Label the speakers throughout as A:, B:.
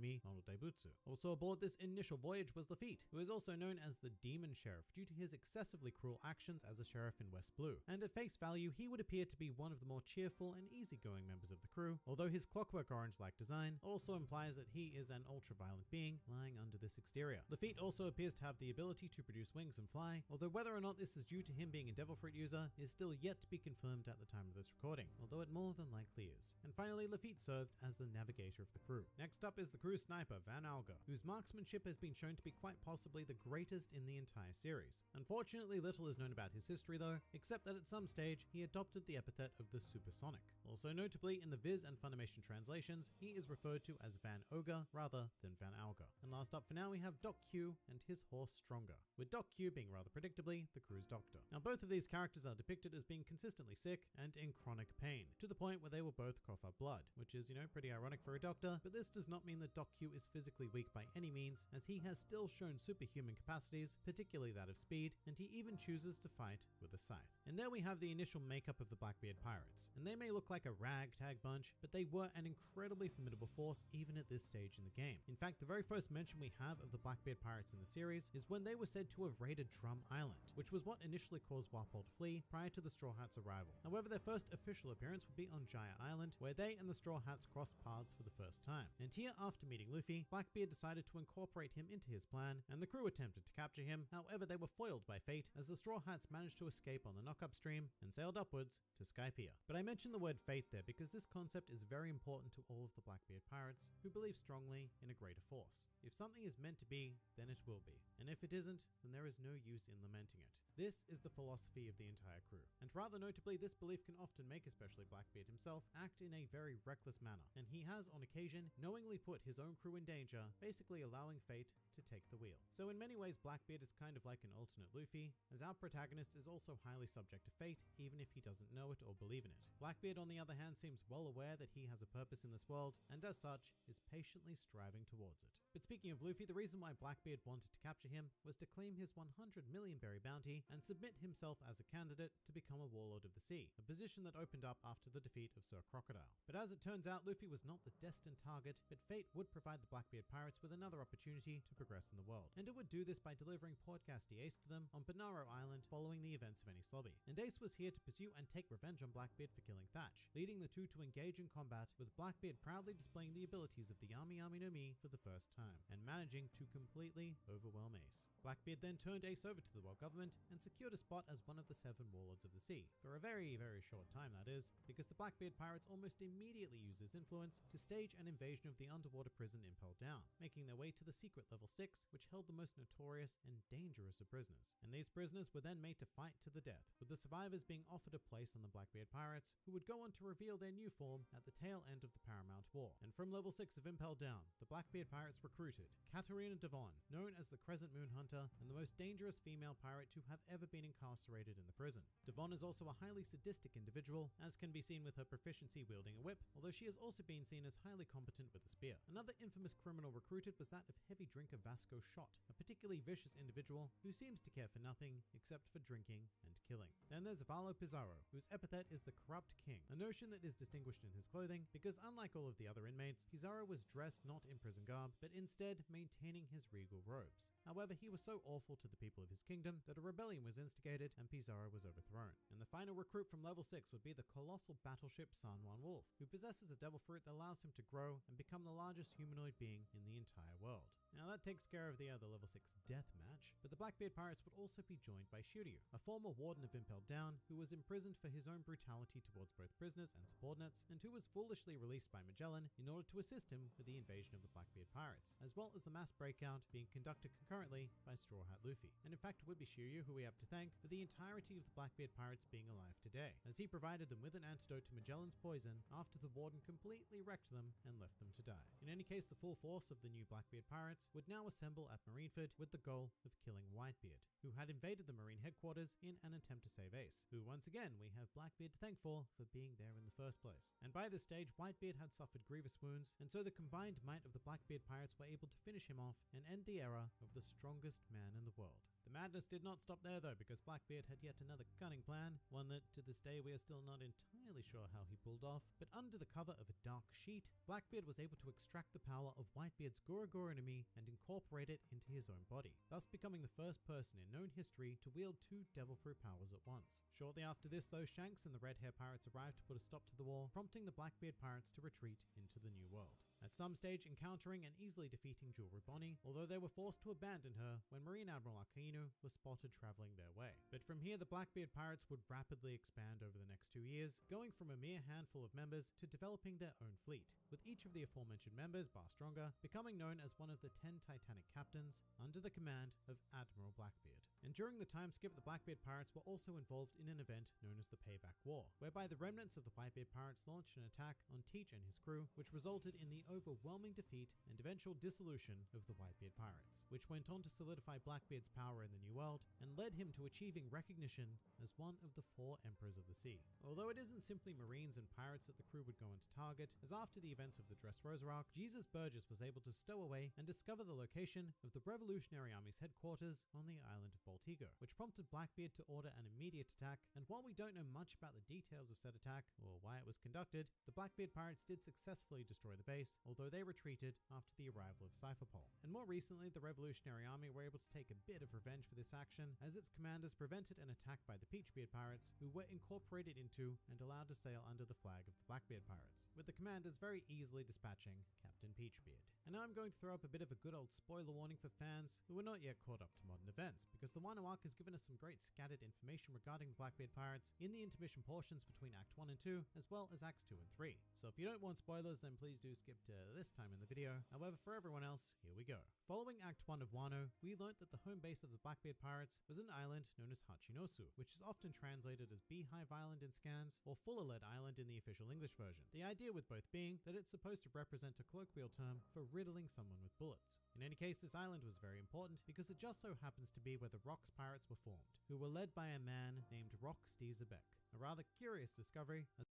A: Mi no Daibutsu. Also aboard this initial voyage was Lafitte, who is also known as the Demon Sheriff due to his excessively cruel actions as a sheriff in West Blue. And at face value, he would appear to be one of the more cheerful and easygoing members of the crew, although his clockwork orange-like design also implies that he is an ultra-violent being lying under this exterior. Lafitte also appears to have the ability to produce wings and fly, although whether or not this is due to him being a Devil Fruit user is still yet to be confirmed at the time of this recording, although it more than likely is. And finally, Lafitte served as the navigator of the crew. Next up is the crew sniper, Van Alga, whose marksmanship has been shown to be quite possibly the greatest in the entire series. Unfortunately, little is known about his history though, except that at some stage he adopted the epithet of the Supersonic. Also notably, in the Viz and Funimation translations, he is referred to as Van Ogre rather than Van Alga. And last up for now, we have Doc Q and his horse Stronger, with Doc Q being rather predictably the crew's doctor. Now both of these characters are depicted as being consistently sick and in chronic pain, to the point where they will both cough up blood, which is, pretty ironic for a doctor, but this does not mean that Doc Q is physically weak by any means, as he has still shown superhuman capacities, particularly that of speed, and he even chooses to fight with a scythe. And there we have the initial makeup of the Blackbeard pirates, and they may look like a ragtag bunch, but they were an incredibly formidable force even at this stage in the game. In fact, the very first mention we have of the Blackbeard pirates in the series is when they were said to have raided Drum Island, which was what initially caused Walpole to flee prior to the Straw Hats' arrival. However, their first official appearance would be on Jaya Island, where they and the Straw Hats crossed paths for the first time. And here, after meeting Luffy, Blackbeard decided to incorporate him into his plan, and the crew attempted to capture him. However, they were foiled by fate as the Straw Hats managed to escape on the knock-up stream and sailed upwards to Skypiea. But I mentioned the word fate there because this concept is very important to all of the Blackbeard pirates who believe strongly in a greater force. If something is meant to be, then it will be. And if it isn't, then there is no use in lamenting it. This is the philosophy of the entire crew. And rather notably, this belief can often make especially Blackbeard himself act in a very reckless manner. And he has on occasion knowingly put his own crew in danger, basically allowing fate to take the wheel. So in many ways, Blackbeard is kind of like an alternate Luffy, as our protagonist is also highly subject to fate, even if he doesn't know it or believe in it. Blackbeard, on the other hand, seems well aware that he has a purpose in this world, and as such, is patiently striving towards it. But speaking of Luffy, the reason why Blackbeard wanted to capture him was to claim his 100 million berry bounty and submit himself as a candidate to become a warlord of the sea, a position that opened up after the defeat of Sir Crocodile. But as it turns out, Luffy was not the destined target, but fate would provide the Blackbeard pirates with another opportunity to progress in the world, and it would do this by delivering Podcasty Ace to them on Panaro Island following the events of Enies Lobby. And Ace was here to pursue and take revenge on Blackbeard for killing Thatch, leading the two to engage in combat, with Blackbeard proudly displaying the abilities of the Yami Yami no Mi for the first time, and managing to completely overwhelm Ace. Blackbeard then turned Ace over to the world government and secured a spot as one of the 7 warlords of the sea, for a very, very short time that is, because the Blackbeard pirates almost immediately used this influence to stage an invasion of the underwater prison Impel Down, making their way to the secret level 6, which held the most notorious and dangerous of prisoners. And these prisoners were then made to fight to the death, with the survivors being offered a place on the Blackbeard pirates, who would go on to reveal their new form at the tail end of the Paramount War. And from level 6 of Impel Down, the Blackbeard pirates recruited Katarina Devon, known as the Crescent Moon Hunter and the most dangerous female pirate to have ever been incarcerated in the prison. Devon is also a highly sadistic individual, as can be seen with her proficiency wielding a whip, although she has also been seen as highly competent with a spear. Another infamous criminal recruited was that of heavy drinker Vasco Shot, a particularly vicious individual who seems to care for nothing except for drinking and killing. Then there's Valo Pizarro, whose epithet is the Corrupt King, a notion that is distinguished in his clothing because unlike all of the other inmates, Pizarro was dressed not in prison garb, but instead maintaining his regal robes. However, he was so awful to the people of his kingdom that a rebellion was instigated and Pizarro was overthrown. And the final recruit from level 6 would be the colossal battleship San Juan Wolf, who possesses a devil fruit that allows him to grow and become the largest humanoid being in the entire world. Now that takes care of the other level 6 death match, but the Blackbeard pirates would also be joined by Shiryu, a former warden of Impel Down who was imprisoned for his own brutality towards both prisoners and subordinates, and who was foolishly released by Magellan in order to assist him with the invasion of the Blackbeard pirates, as well as the mass breakout being conducted concurrently by Straw Hat Luffy. And in fact, it would be Shiryu who we have to thank for the entirety of the Blackbeard pirates being alive today, as he provided them with an antidote to Magellan's poison after the warden completely wrecked them and left them to die. In any case, the full force of the new Blackbeard pirates would now assemble at Marineford with the goal of killing Whitebeard, who had invaded the Marine headquarters in an attempt to save Ace, who once again we have Blackbeard to thank for being there in the first place. And by this stage, Whitebeard had suffered grievous wounds, and so the combined might of the Blackbeard pirates were able to finish him off and end the era of the strongest man in the world. The madness did not stop there though, because Blackbeard had yet another cunning plan, one that to this day we are still not entirely sure how he pulled off, but under the cover of a dark sheet, Blackbeard was able to extract the power of Whitebeard's Gura no Mi and incorporate it into his own body, thus becoming the first person in known history to wield 2 devil fruit powers at once. Shortly after this though, Shanks and the Red Hair Pirates arrived to put a stop to the war, prompting the Blackbeard Pirates to retreat into the New World. At some stage encountering and easily defeating Jewelry Bonnie, although they were forced to abandon her when Marine Admiral Akainu was spotted traveling their way. But from here the Blackbeard Pirates would rapidly expand over the next 2 years, going from a mere handful of members to developing their own fleet, with each of the aforementioned members, bar Stronger, becoming known as one of the 10 Titanic captains under the command of Admiral Blackbeard. And during the time skip, the Blackbeard Pirates were also involved in an event known as the Payback War, whereby the remnants of the Whitebeard Pirates launched an attack on Teach and his crew, which resulted in the overwhelming defeat and eventual dissolution of the Whitebeard Pirates, which went on to solidify Blackbeard's power in the New World and led him to achieving recognition as one of the 4 Emperors of the Sea. Although it isn't simply Marines and pirates that the crew would go on to target, as after the events of the Dressrosa arc, Jesus Burgess was able to stow away and discover the location of the Revolutionary Army's headquarters on the island of Baltigo, which prompted Blackbeard to order an immediate attack. And while we don't know much about the details of said attack or why it was conducted, the Blackbeard Pirates did successfully destroy the base, although they retreated after the arrival of Cypherpole. And more recently, the Revolutionary Army were able to take a bit of revenge for this action, as its commanders prevented an attack by the Peachbeard Pirates, who were incorporated into and allowed to sail under the flag of the Blackbeard Pirates, with the commanders very easily dispatching Captain Peachbeard. And now I'm going to throw up a bit of a good old spoiler warning for fans who are not yet caught up to modern events, because the Wano arc has given us some great scattered information regarding the Blackbeard Pirates in the intermission portions between Act 1 and 2, as well as Acts 2 and 3. So if you don't want spoilers, then please do skip to this time in the video. However, for everyone else, here we go. Following Act 1 of Wano, we learnt that the home base of the Blackbeard Pirates was an island known as Hachinosu, which is often translated as Beehive Island in scans, or Fuller Lead Island in the official English version. The idea with both being that it's supposed to represent a colloquial term for riddling someone with bullets. In any case, this island was very important because it just so happens to be where the Rocks Pirates were formed, who were led by a man named Rock Steezerbeck, a rather curious discovery, as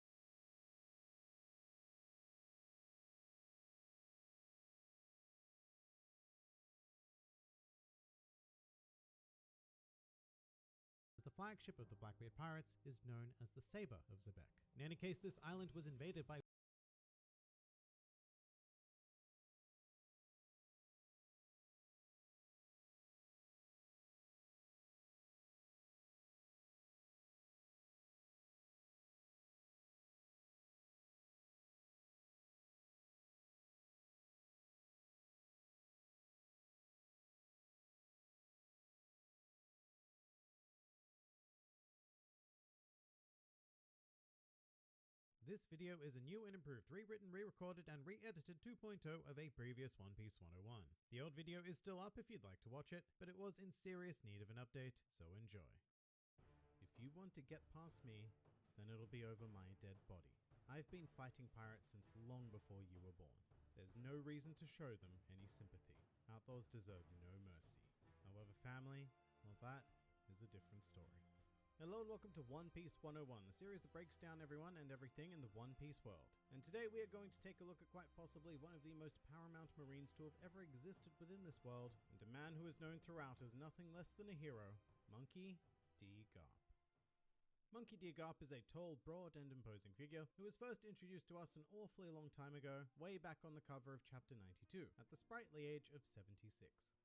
A: the flagship of the Blackbeard Pirates is known as the Saber of Zebek. In any case, this island was invaded by This video is a new and improved, rewritten, re-recorded, and re-edited 2.0 of a previous One Piece 101. The old video is still up if you'd like to watch it, but it was in serious need of an update, so enjoy. If you want to get past me, then it'll be over my dead body. I've been fighting pirates since long before you were born. There's no reason to show them any sympathy. Outlaws deserve no mercy. However, family, well, that is a different story. Hello and welcome to One Piece 101, the series that breaks down everyone and everything in the One Piece world. And today we are going to take a look at quite possibly one of the most paramount marines to have ever existed within this world, and a man who is known throughout as nothing less than a hero, Monkey D. Garp. Monkey D. Garp is a tall, broad, and imposing figure who was first introduced to us an awfully long time ago, way back on the cover of Chapter 92, at the sprightly age of 76.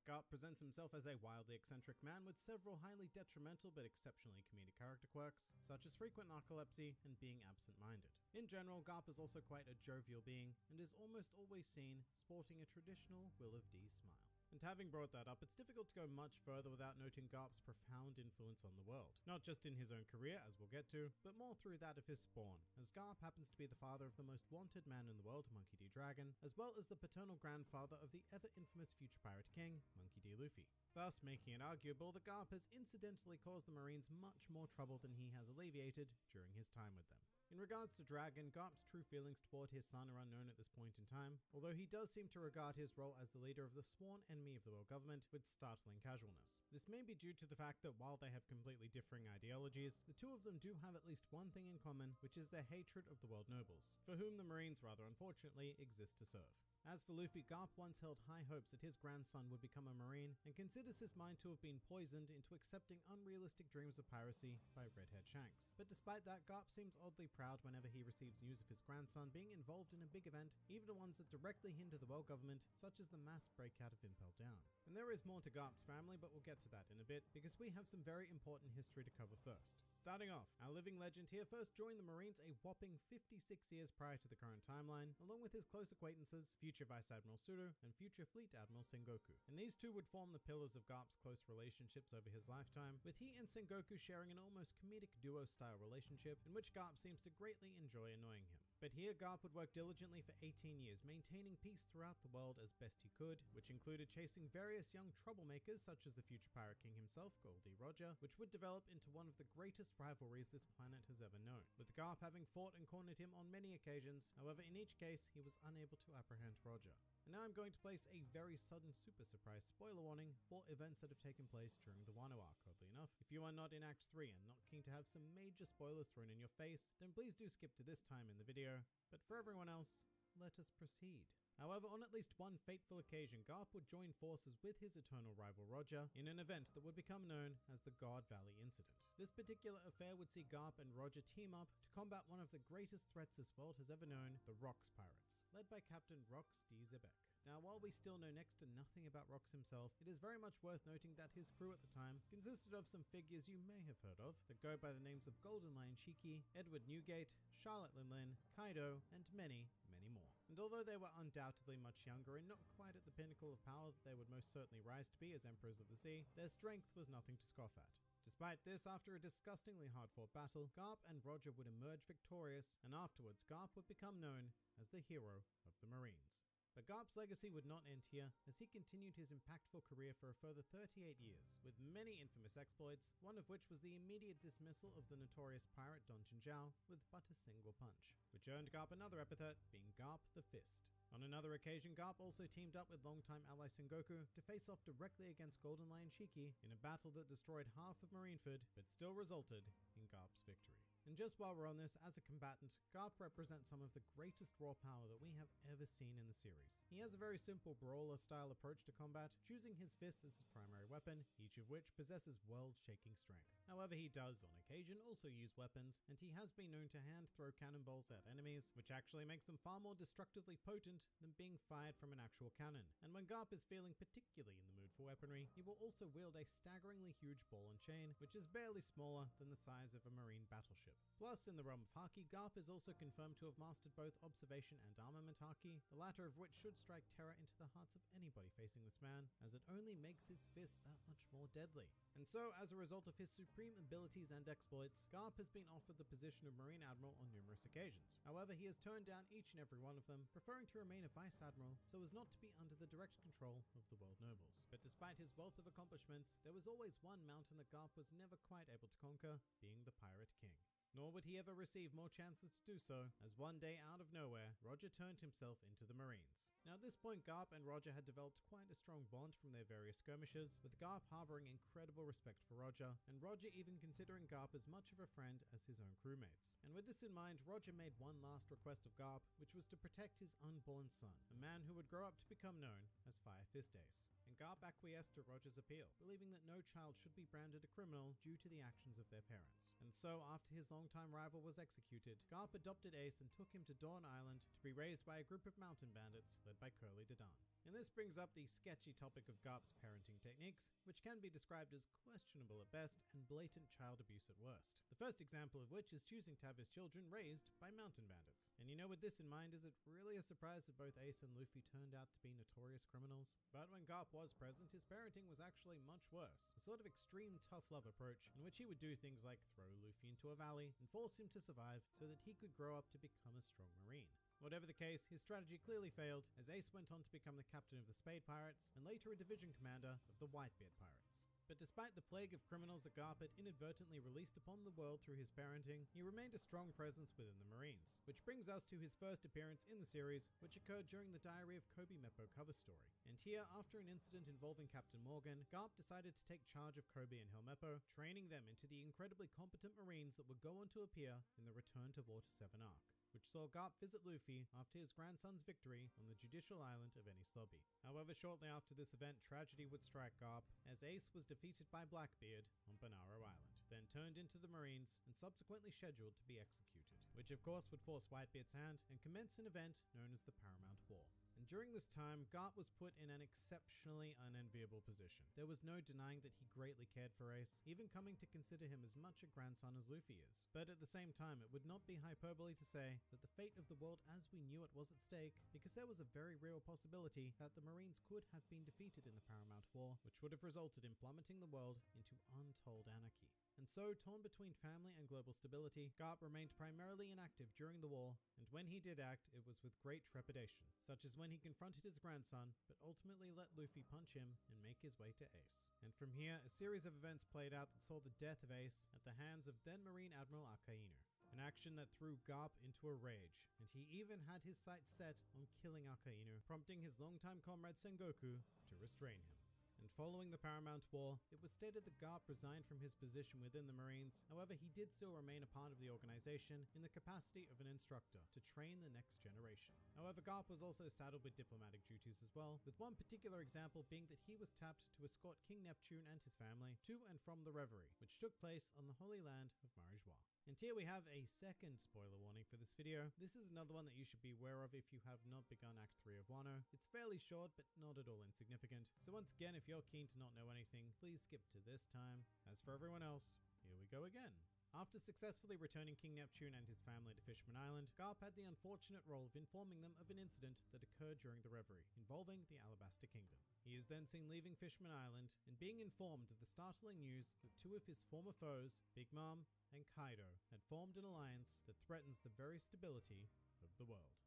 A: Garp presents himself as a wildly eccentric man with several highly detrimental but exceptionally comedic character quirks, such as frequent narcolepsy and being absent-minded. In general, Garp is also quite a jovial being, and is almost always seen sporting a traditional Will of D smile. And having brought that up, it's difficult to go much further without noting Garp's profound influence on the world. Not just in his own career, as we'll get to, but more through that of his spawn, as Garp happens to be the father of the most wanted man in the world, Monkey D. Dragon, as well as the paternal grandfather of the ever-infamous future pirate king, Monkey D. Luffy. Thus making it arguable that Garp has incidentally caused the Marines much more trouble than he has alleviated during his time with them. In regards to Dragon, Garp's true feelings toward his son are unknown at this point in time, although he does seem to regard his role as the leader of the sworn enemy of the world government with startling casualness. This may be due to the fact that while they have completely differing ideologies, the two of them do have at least one thing in common, which is their hatred of the world nobles, for whom the Marines rather unfortunately exist to serve. As for Luffy, Garp once held high hopes that his grandson would become a Marine and considers his mind to have been poisoned into accepting unrealistic dreams of piracy by Redhead Shanks. But despite that, Garp seems oddly proud whenever he receives news of his grandson being involved in a big event, even the ones that directly hinder the world government, such as the mass breakout of Impel Down. And there is more to Garp's family, but we'll get to that in a bit, because we have some very important history to cover first. Starting off, our living legend here first joined the Marines a whopping 56 years prior to the current timeline, along with his close acquaintances, future Vice Admiral Suru and future Fleet Admiral Sengoku. And these two would form the pillars of Garp's close relationships over his lifetime, with he and Sengoku sharing an almost comedic duo-style relationship in which Garp seems to greatly enjoy annoying him. But here, Garp would work diligently for 18 years, maintaining peace throughout the world as best he could, which included chasing various young troublemakers such as the future Pirate King himself, Goldie Roger, which would develop into one of the greatest rivalries this planet has ever known, with Garp having fought and cornered him on many occasions. However, in each case, he was unable to apprehend Roger. And now I'm going to place a very sudden super surprise spoiler warning for events that have taken place during the Wano arc, oddly enough. If you are not in Act 3 and not keen to have some major spoilers thrown in your face, then please do skip to this time in the video. But for everyone else, let us proceed. However, on at least one fateful occasion, Garp would join forces with his eternal rival Roger in an event that would become known as the God Valley Incident. This particular affair would see Garp and Roger team up to combat one of the greatest threats this world has ever known, the Rocks Pirates, led by Captain Rox D. Zebek. Now, while we still know next to nothing about Rox himself, it is very much worth noting that his crew at the time consisted of some figures you may have heard of that go by the names of Golden Lion Shiki, Edward Newgate, Charlotte Linlin, Kaido, and many, many more. And although they were undoubtedly much younger and not quite at the pinnacle of power that they would most certainly rise to be as Emperors of the Sea, their strength was nothing to scoff at. Despite this, after a disgustingly hard-fought battle, Garp and Roger would emerge victorious, and afterwards Garp would become known as the hero of the Marines. But Garp's legacy would not end here, as he continued his impactful career for a further 38 years, with many infamous exploits, one of which was the immediate dismissal of the notorious pirate Don Chinzhao with but a single punch, which earned Garp another epithet, being Garp the Fist. On another occasion, Garp also teamed up with longtime ally Sengoku to face off directly against Golden Lion Shiki in a battle that destroyed half of Marineford, but still resulted in Garp's victory. And just while we're on this, as a combatant, Garp represents some of the greatest raw power that we have ever seen in the series. He has a very simple brawler-style approach to combat, choosing his fists as his primary weapon, each of which possesses world-shaking strength. However, he does, on occasion, also use weapons, and he has been known to hand-throw cannonballs at enemies, which actually makes them far more destructively potent than being fired from an actual cannon. And when Garp is feeling particularly in the mood for weaponry, he will also wield a staggeringly huge ball and chain, which is barely smaller than the size of a marine battleship. Plus, in the realm of Haki, Garp is also confirmed to have mastered both observation and armament Haki, the latter of which should strike terror into the hearts of anybody facing this man, as it only makes his fists that much more deadly. And so, as a result of his supreme abilities and exploits, Garp has been offered the position of Marine Admiral on numerous occasions. However, he has turned down each and every one of them, preferring to remain a Vice Admiral so as not to be under the direct control of the world nobles. But despite his wealth of accomplishments, there was always one mountain that Garp was never quite able to conquer, being the Pirate King. Nor would he ever receive more chances to do so, as one day out of nowhere, Roger turned himself into the Marines. Now at this point, Garp and Roger had developed quite a strong bond from their various skirmishes, with Garp harboring incredible respect for Roger, and Roger even considering Garp as much of a friend as his own crewmates. And with this in mind, Roger made one last request of Garp, which was to protect his unborn son, a man who would grow up to become known as Fire Fist Ace. And Garp acquiesced to Roger's appeal, believing that no child should be branded a criminal due to the actions of their parents. And so, after his longtime rival was executed, Garp adopted Ace and took him to Dawn Island to be raised by a group of mountain bandits led by Curly Dedan. And this brings up the sketchy topic of Garp's parenting techniques, which can be described as questionable at best and blatant child abuse at worst. The first example of which is choosing to have his children raised by mountain bandits. And you know, with this in mind, is it really a surprise that both Ace and Luffy turned out to be notorious criminals? But when Garp was present, his parenting was actually much worse. A sort of extreme tough love approach in which he would do things like throw Luffy into a valley and force him to survive so that he could grow up to become a strong marine. Whatever the case, his strategy clearly failed, as Ace went on to become the captain of the Spade Pirates and later a division commander of the Whitebeard Pirates. But despite the plague of criminals that Garp had inadvertently released upon the world through his parenting, he remained a strong presence within the Marines. Which brings us to his first appearance in the series, which occurred during the Diary of Kobe Meppo cover story. And here, after an incident involving Captain Morgan, Garp decided to take charge of Kobe and Helmeppo, training them into the incredibly competent Marines that would go on to appear in the Return to Water 7 arc. which saw Garp visit Luffy after his grandson's victory on the judicial island of Enisobi. However, shortly after this event, tragedy would strike Garp as Ace was defeated by Blackbeard on Banaro Island, then turned into the Marines and subsequently scheduled to be executed, which of course would force Whitebeard's hand and commence an event known as the Paramount War. And during this time, Garp was put in an exceptionally unenviable position. There was no denying that he greatly cared for Ace, even coming to consider him as much a grandson as Luffy is. But at the same time, it would not be hyperbole to say that the fate of the world as we knew it was at stake, because there was a very real possibility that the Marines could have been defeated in the Paramount War, which would have resulted in plummeting the world into untold anarchy. And so, torn between family and global stability, Garp remained primarily inactive during the war, and when he did act, it was with great trepidation, such as when he confronted his grandson, but ultimately let Luffy punch him and make his way to Ace. And from here, a series of events played out that saw the death of Ace at the hands of then Marine Admiral Akainu, an action that threw Garp into a rage, and he even had his sights set on killing Akainu, prompting his longtime comrade Sengoku to restrain him. And following the Paramount War, it was stated that Garp resigned from his position within the Marines. However, he did still remain a part of the organization in the capacity of an instructor to train the next generation. However, Garp was also saddled with diplomatic duties as well, with one particular example being that he was tapped to escort King Neptune and his family to and from the Reverie, which took place on the Holy Land of Marijois. And here we have a second spoiler warning for this video. This is another one that you should be aware of if you have not begun Act 3 of Wano. It's fairly short, but not at all insignificant. So once again, if you're keen to not know anything, please skip to this time. As for everyone else, here we go again. After successfully returning King Neptune and his family to Fishman Island, Garp had the unfortunate role of informing them of an incident that occurred during the Reverie, involving the Alabasta Kingdom. He is then seen leaving Fishman Island and being informed of the startling news that two of his former foes, Big Mom and Kaido, had formed an alliance that threatens the very stability of the world.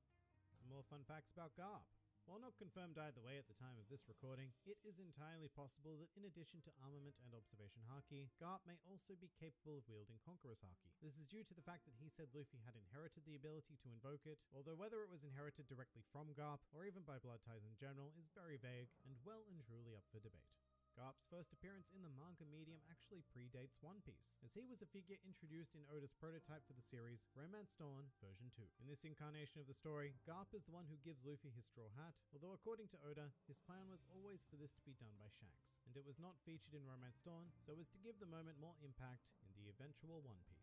A: Some more fun facts about Garp. While not confirmed either way at the time of this recording, it is entirely possible that in addition to armament and observation haki, Garp may also be capable of wielding Conqueror's haki. This is due to the fact that he said Luffy had inherited the ability to invoke it, although whether it was inherited directly from Garp or even by blood ties in general is very vague and well and truly up for debate. Garp's first appearance in the manga medium actually predates One Piece, as he was a figure introduced in Oda's prototype for the series, Romance Dawn version 2. In this incarnation of the story, Garp is the one who gives Luffy his straw hat, although according to Oda, his plan was always for this to be done by Shanks, and it was not featured in Romance Dawn, so as to give the moment more impact in the eventual One Piece.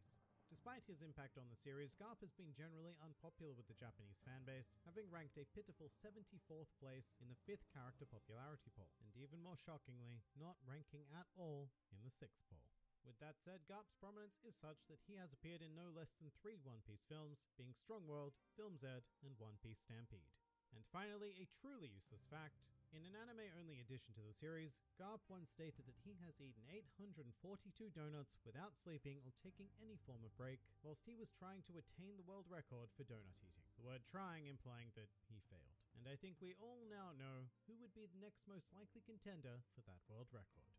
A: Despite his impact on the series, Garp has been generally unpopular with the Japanese fanbase, having ranked a pitiful 74th place in the 5th character popularity poll, and even more shockingly, not ranking at all in the 6th poll. With that said, Garp's prominence is such that he has appeared in no less than 3 One Piece films, being Strong World, Film Z, and One Piece Stampede. And finally, a truly useless fact. In an anime-only addition to the series, Garp once stated that he has eaten 842 donuts without sleeping or taking any form of break, whilst he was trying to attain the world record for donut eating. The word trying implying that he failed. And I think we all now know who would be the next most likely contender for that world record.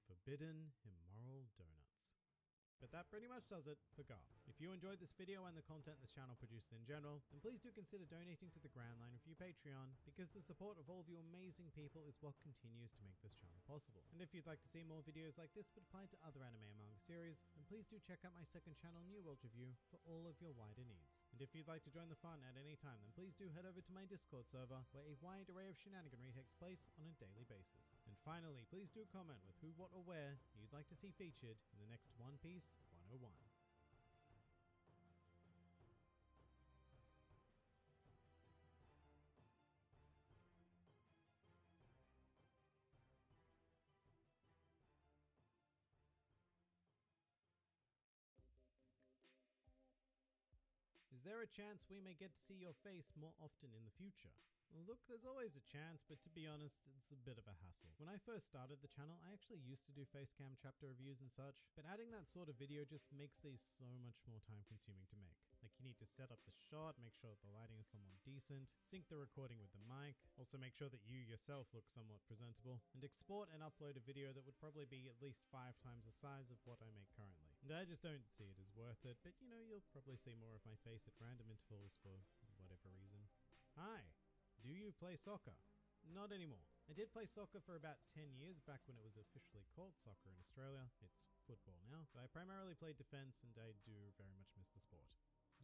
A: Forbidden, immoral donuts. But that pretty much does it for Garp. If you enjoyed this video and the content this channel produces in general, then please do consider donating to the Grand Line Review Patreon, because the support of all of you amazing people is what continues to make this channel possible. And if you'd like to see more videos like this but applied to other anime and manga series, then please do check out my second channel, New World Review, for all of your wider needs. And if you'd like to join the fun at any time, then please do head over to my Discord server, where a wide array of shenaniganry takes place on a daily basis. And finally, please do comment with who, what, or where you'd like to see featured in the next One Piece 101. Is there a chance we may get to see your face more often in the future? Look, there's always a chance, but to be honest, it's a bit of a hassle. When I first started the channel, I actually used to do facecam chapter reviews and such, but adding that sort of video just makes these so much more time consuming to make. Like, you need to set up the shot, make sure that the lighting is somewhat decent, sync the recording with the mic, also make sure that you yourself look somewhat presentable, and export and upload a video that would probably be at least 5 times the size of what I make currently. And I just don't see it as worth it, but you know, you'll probably see more of my face at random intervals for whatever reason. Hi! Do you play soccer? Not anymore. I did play soccer for about 10 years back when it was officially called soccer in Australia. It's football now, but I primarily played defense and I do very much miss the sport.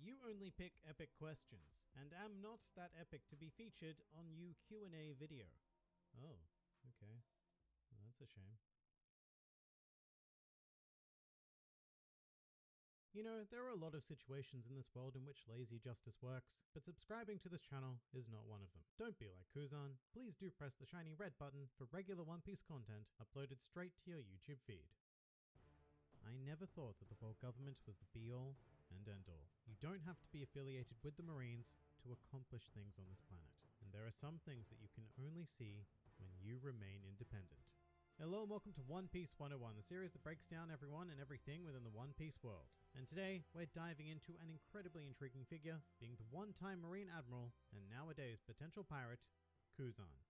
A: You only pick epic questions, and am not that epic to be featured on you Q&A video. Oh, okay. Well, that's a shame. You know, there are a lot of situations in this world in which lazy justice works, but subscribing to this channel is not one of them. Don't be like Kuzan. Please do press the shiny red button for regular One Piece content uploaded straight to your YouTube feed. I never thought that the world government was the be-all and end-all. You don't have to be affiliated with the Marines to accomplish things on this planet, and there are some things that you can only see when you remain independent. Hello and welcome to One Piece 101, the series that breaks down everyone and everything within the One Piece world. And today, we're diving into an incredibly intriguing figure, being the one-time Marine Admiral and nowadays potential pirate, Kuzan.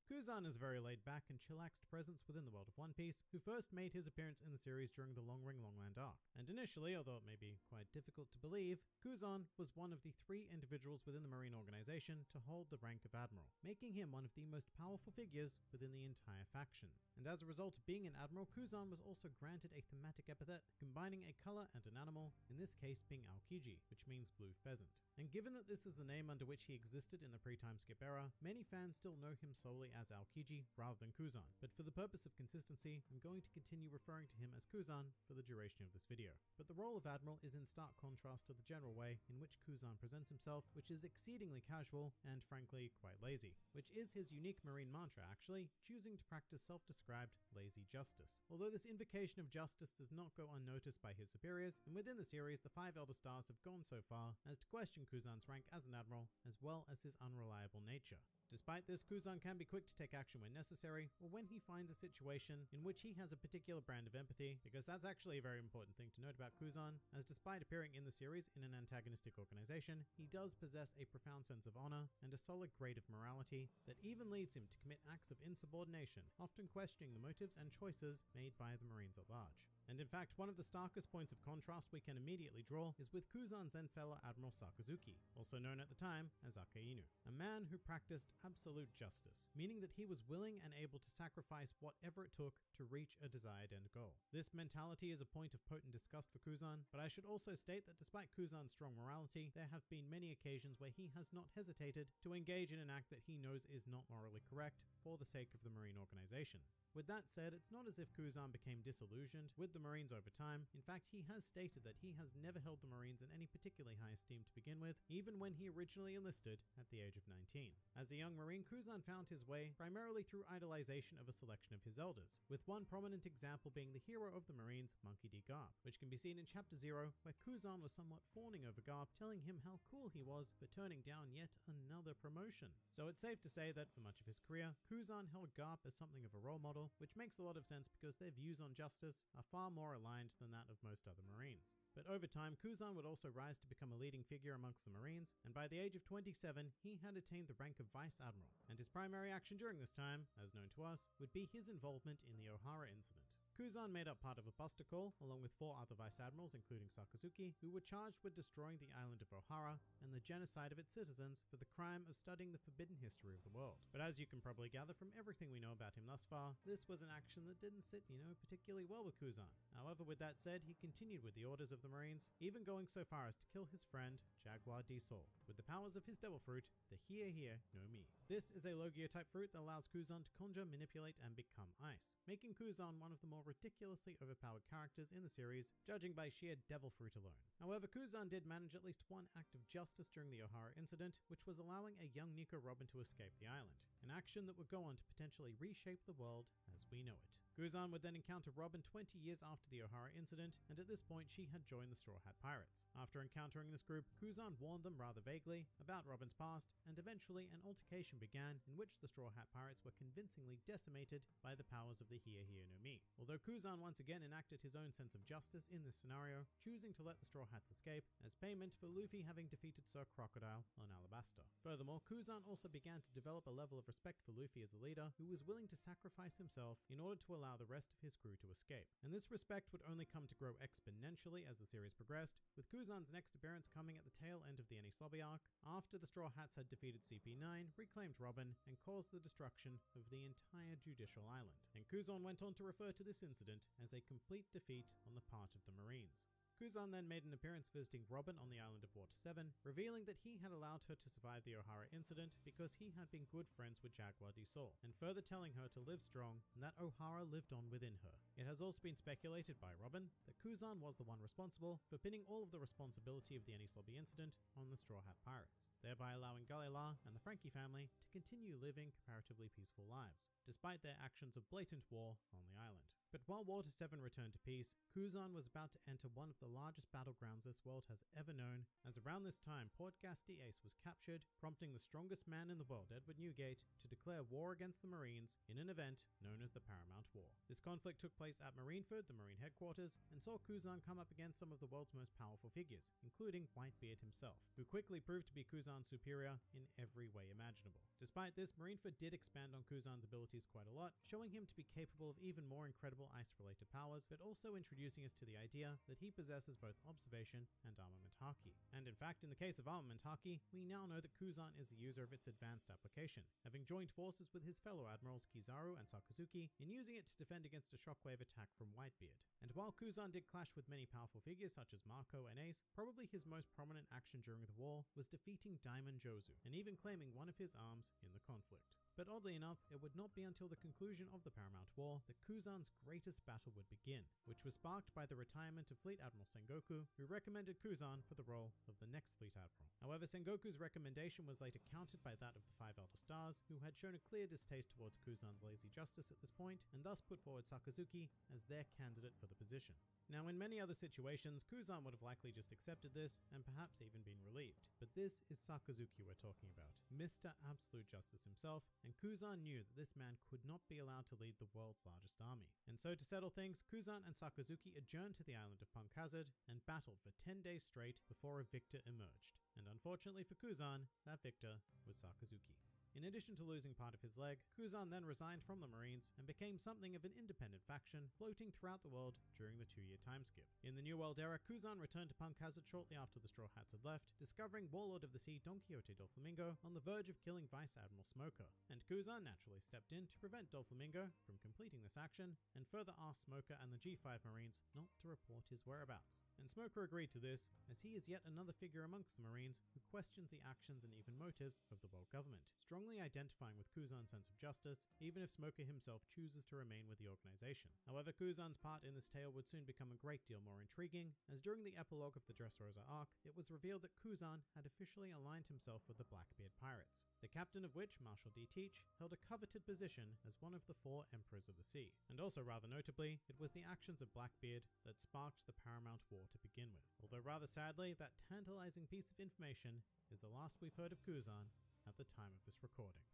A: Kuzan is a very laid-back and chillaxed presence within the world of One Piece, who first made his appearance in the series during the Long Ring Longland arc. And initially, although it may be quite difficult to believe, Kuzan was one of the 3 individuals within the Marine organization to hold the rank of Admiral, making him one of the most powerful figures within the entire faction. And as a result of being an Admiral, Kuzan was also granted a thematic epithet, combining a color and an animal, in this case being Aokiji, which means blue pheasant. And given that this is the name under which he existed in the pre-time skip era, many fans still know him solely as Aokiji rather than Kuzan, but for the purpose of consistency, I'm going to continue referring to him as Kuzan for the duration of this video. But the role of Admiral is in stark contrast to the general way in which Kuzan presents himself, which is exceedingly casual and frankly quite lazy, which is his unique Marine mantra actually, choosing to practice self-described lazy justice. Although this invocation of justice does not go unnoticed by his superiors, and within the series the 5 Elder Stars have gone so far as to question Kuzan's rank as an Admiral, as well as his unreliable nature. Despite this, Kuzan can be quick to take action when necessary, or when he finds a situation in which he has a particular brand of empathy, because that's actually a very important thing to note about Kuzan, as despite appearing in the series in an antagonistic organization, he does possess a profound sense of honor and a solid grade of morality that even leads him to commit acts of insubordination, often questioning the motives and choices made by the Marines at large. And in fact, one of the starkest points of contrast we can immediately draw is with Kuzan's then fellow Admiral Sakazuki, also known at the time as Akainu, a man who practiced absolute justice, meaning that he was willing and able to sacrifice whatever it took to reach a desired end goal. This mentality is a point of potent disgust for Kuzan, but I should also state that despite Kuzan's strong morality, there have been many occasions where he has not hesitated to engage in an act that he knows is not morally correct for the sake of the Marine organization. With that said, it's not as if Kuzan became disillusioned with the Marines over time. In fact, he has stated that he has never held the Marines in any particularly high esteem to begin with, even when he originally enlisted at the age of 19. As a young Marine, Kuzan found his way primarily through idolization of a selection of his elders, with one prominent example being the hero of the Marines, Monkey D. Garp, which can be seen in Chapter 0, where Kuzan was somewhat fawning over Garp, telling him how cool he was for turning down yet another promotion. So it's safe to say that for much of his career, Kuzan held Garp as something of a role model, which makes a lot of sense because their views on justice are far more aligned than that of most other Marines. But over time, Kuzan would also rise to become a leading figure amongst the Marines, and by the age of 27, he had attained the rank of Vice Admiral, and his primary action during this time, as known to us, would be his involvement in the Ohara incident. Kuzan made up part of a buster call, along with 4 other Vice Admirals including Sakazuki, who were charged with destroying the island of Ohara and the genocide of its citizens for the crime of studying the forbidden history of the world. But as you can probably gather from everything we know about him thus far, this was an action that didn't sit, particularly well with Kuzan. However, with that said, he continued with the orders of the Marines, even going so far as to kill his friend, Jaguar D. Sol, with the powers of his devil fruit, the Hiei no Mi. This is a Logia type fruit that allows Kuzan to conjure, manipulate, and become ice, making Kuzan one of the more ridiculously overpowered characters in the series, judging by sheer devil fruit alone. However, Kuzan did manage at least one act of justice during the Ohara incident, which was allowing a young Nico Robin to escape the island, an action that would go on to potentially reshape the world as we know it. Kuzan would then encounter Robin 20 years after the Ohara incident, and at this point she had joined the Straw Hat Pirates. After encountering this group, Kuzan warned them rather vaguely about Robin's past, and eventually an altercation began in which the Straw Hat Pirates were convincingly decimated by the powers of the Hiei no Mi. Although Kuzan once again enacted his own sense of justice in this scenario, choosing to let the Straw Hats escape as payment for Luffy having defeated Sir Crocodile on Alabasta. Furthermore, Kuzan also began to develop a level of respect for Luffy as a leader who was willing to sacrifice himself in order to allow the rest of his crew to escape. And this respect would only come to grow exponentially as the series progressed, with Kuzan's next appearance coming at the tail end of the Enies Lobby arc, after the Straw Hats had defeated CP9, reclaimed Robin, and caused the destruction of the entire Judicial Island. And Kuzan went on to refer to this incident as a complete defeat on the part of the Marines. Kuzan then made an appearance visiting Robin on the island of Water 7, revealing that he had allowed her to survive the Ohara incident because he had been good friends with Jaguar di Sol, and further telling her to live strong and that Ohara lived on within her. It has also been speculated by Robin that Kuzan was the one responsible for pinning all of the responsibility of the Enies Lobby incident on the Straw Hat Pirates, thereby allowing Galela and the Frankie family to continue living comparatively peaceful lives, despite their actions of blatant war on the island. But while Water 7 returned to peace, Kuzan was about to enter one of the largest battlegrounds this world has ever known, as around this time Port Gasti Ace was captured, prompting the strongest man in the world, Edward Newgate, to declare war against the Marines in an event known as the Paramount War. This conflict took place at Marineford, the Marine headquarters, and saw Kuzan come up against some of the world's most powerful figures, including Whitebeard himself, who quickly proved to be Kuzan's superior in every way imaginable. Despite this, Marineford did expand on Kuzan's abilities quite a lot, showing him to be capable of even more incredible ice-related powers, but also introducing us to the idea that he possesses both observation and armament haki. And in fact, in the case of armament haki, we now know that Kuzan is the user of its advanced application, having joined forces with his fellow admirals Kizaru and Sakazuki in using it to defend against a shockwave attack from Whitebeard. And while Kuzan did clash with many powerful figures such as Marco and Ace, probably his most prominent action during the war was defeating Daimon Jozu, and even claiming one of his arms in the conflict. But oddly enough, it would not be until the conclusion of the Paramount War that Kuzan's greatest battle would begin, which was sparked by the retirement of Fleet Admiral Sengoku, who recommended Kuzan for the role of the next Fleet Admiral. However, Sengoku's recommendation was later countered by that of the Five Elder Stars, who had shown a clear distaste towards Kuzan's lazy justice at this point, and thus put forward Sakazuki as their candidate for the position. Now, in many other situations, Kuzan would have likely just accepted this, and perhaps even been relieved. But this is Sakazuki we're talking about, Mr. Absolute Justice himself, and Kuzan knew that this man could not be allowed to lead the world's largest army. And so to settle things, Kuzan and Sakazuki adjourned to the island of Punk Hazard and battled for 10 days straight before a victor emerged. And unfortunately for Kuzan, that victor was Sakazuki. In addition to losing part of his leg, Kuzan then resigned from the Marines and became something of an independent faction floating throughout the world during the 2-year time skip. In the New World era, Kuzan returned to Punk Hazard shortly after the Straw Hats had left, discovering Warlord of the Sea Don Quixote Doflamingo on the verge of killing Vice Admiral Smoker, and Kuzan naturally stepped in to prevent Doflamingo from completing this action and further asked Smoker and the G5 Marines not to report his whereabouts. And Smoker agreed to this, as he is yet another figure amongst the Marines who questions the actions and even motives of the world government, strongly identifying with Kuzan's sense of justice, even if Smoker himself chooses to remain with the organization. However, Kuzan's part in this tale would soon become a great deal more intriguing, as during the epilogue of the Dressrosa arc, it was revealed that Kuzan had officially aligned himself with the Blackbeard Pirates, the captain of which, Marshal D. Teach, held a coveted position as one of the 4 Emperors of the Sea. And also rather notably, it was the actions of Blackbeard that sparked the Paramount War to begin with. Although rather sadly, that tantalizing piece of information is the last we've heard of Kuzan at the time of this recording.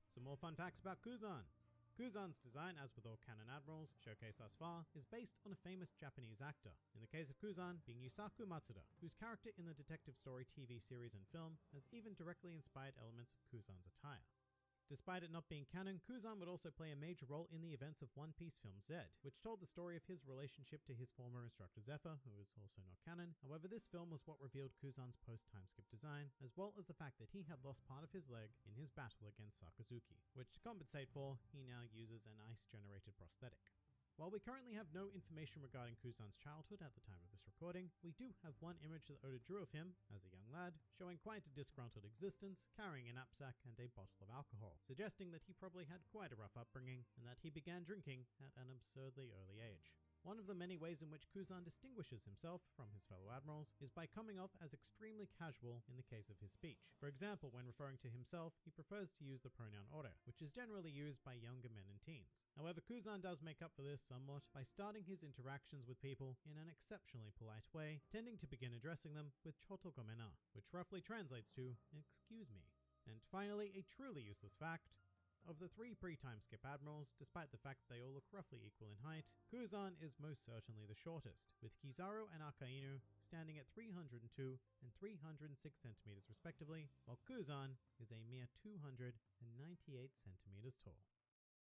A: Some more fun facts about Kuzan. Kuzan's design, as with all canon admirals showcased thus far, is based on a famous Japanese actor, in the case of Kuzan being Yusaku Matsuda, whose character in the detective story TV series and film has even directly inspired elements of Kuzan's attire. Despite it not being canon, Kuzan would also play a major role in the events of One Piece film Z, which told the story of his relationship to his former instructor Zephyr, who is also not canon. However, this film was what revealed Kuzan's post-time skip design, as well as the fact that he had lost part of his leg in his battle against Sakazuki, which to compensate for, he now uses an ice-generated prosthetic. While we currently have no information regarding Kuzan's childhood at the time of this recording, we do have one image that Oda drew of him as a young lad, showing quite a disgruntled existence, carrying a knapsack and a bottle of alcohol, suggesting that he probably had quite a rough upbringing and that he began drinking at an absurdly early age. One of the many ways in which Kuzan distinguishes himself from his fellow admirals is by coming off as extremely casual in the case of his speech. For example, when referring to himself, he prefers to use the pronoun ore, which is generally used by younger men and teens. However, Kuzan does make up for this somewhat by starting his interactions with people in an exceptionally polite way, tending to begin addressing them with choto gomena, which roughly translates to "excuse me." And finally, a truly useless fact. Of the 3 pre-time skip admirals, despite the fact they all look roughly equal in height, Kuzan is most certainly the shortest, with Kizaru and Akainu standing at 302 and 306 centimeters respectively, while Kuzan is a mere 298 centimeters tall.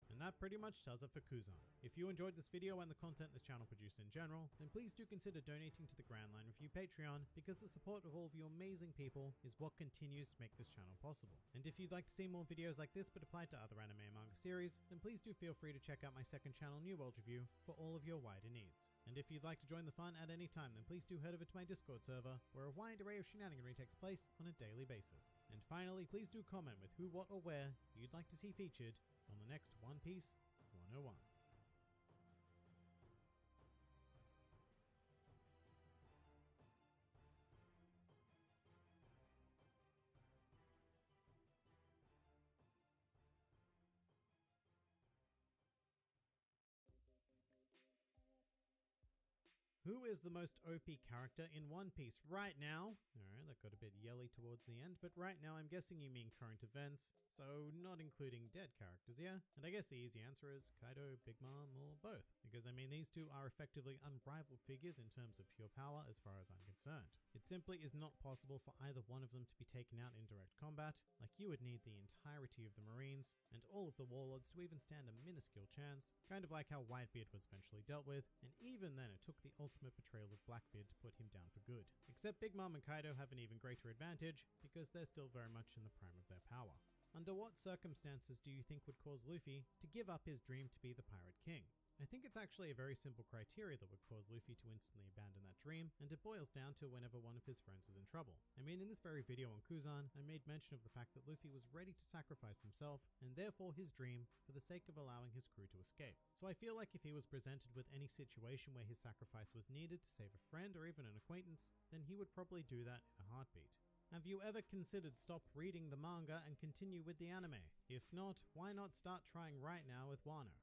A: And that pretty much does it for Kuzan. If you enjoyed this video and the content this channel produced in general, then please do consider donating to the Grand Line Review Patreon, because the support of all of you amazing people is what continues to make this channel possible. And if you'd like to see more videos like this but applied to other anime and manga series, then please do feel free to check out my second channel, New World Review, for all of your wider needs. And if you'd like to join the fun at any time, then please do head over to my Discord server, where a wide array of shenaniganry takes place on a daily basis. And finally, please do comment with who, what, or where you'd like to see featured on the next One Piece 101. Who is the most OP character in One Piece right now? Alright, that got a bit yelly towards the end, but right now I'm guessing you mean current events, so not including dead characters, yeah? And I guess the easy answer is Kaido, Big Mom, or both, because I mean these two are effectively unrivaled figures in terms of pure power as far as I'm concerned. It simply is not possible for either one of them to be taken out in direct combat, like you would need the entirety of the Marines and all of the warlords to even stand a minuscule chance, kind of like how Whitebeard was eventually dealt with, and even then it took the ultimate betrayal of Blackbeard to put him down for good. Except Big Mom and Kaido have an even greater advantage because they're still very much in the prime of their power. Under what circumstances do you think would cause Luffy to give up his dream to be the Pirate King? I think it's actually a very simple criteria that would cause Luffy to instantly abandon that dream, and it boils down to whenever one of his friends is in trouble. I mean, in this very video on Kuzan, I made mention of the fact that Luffy was ready to sacrifice himself, and therefore his dream, for the sake of allowing his crew to escape. So I feel like if he was presented with any situation where his sacrifice was needed to save a friend or even an acquaintance, then he would probably do that in a heartbeat. Have you ever considered stop reading the manga and continue with the anime? If not, why not start trying right now with Wano?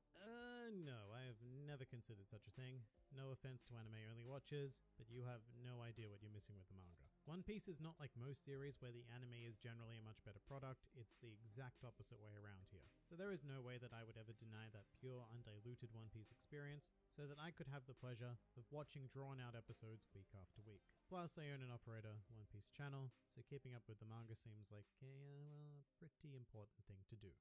A: No, I have never considered such a thing. No offense to anime-only watchers, but you have no idea what you're missing with the manga. One Piece is not like most series where the anime is generally a much better product, it's the exact opposite way around here. So there is no way that I would ever deny that pure, undiluted One Piece experience, so that I could have the pleasure of watching drawn-out episodes week after week. Plus, I own and operate a One Piece channel, so keeping up with the manga seems like a pretty important thing to do.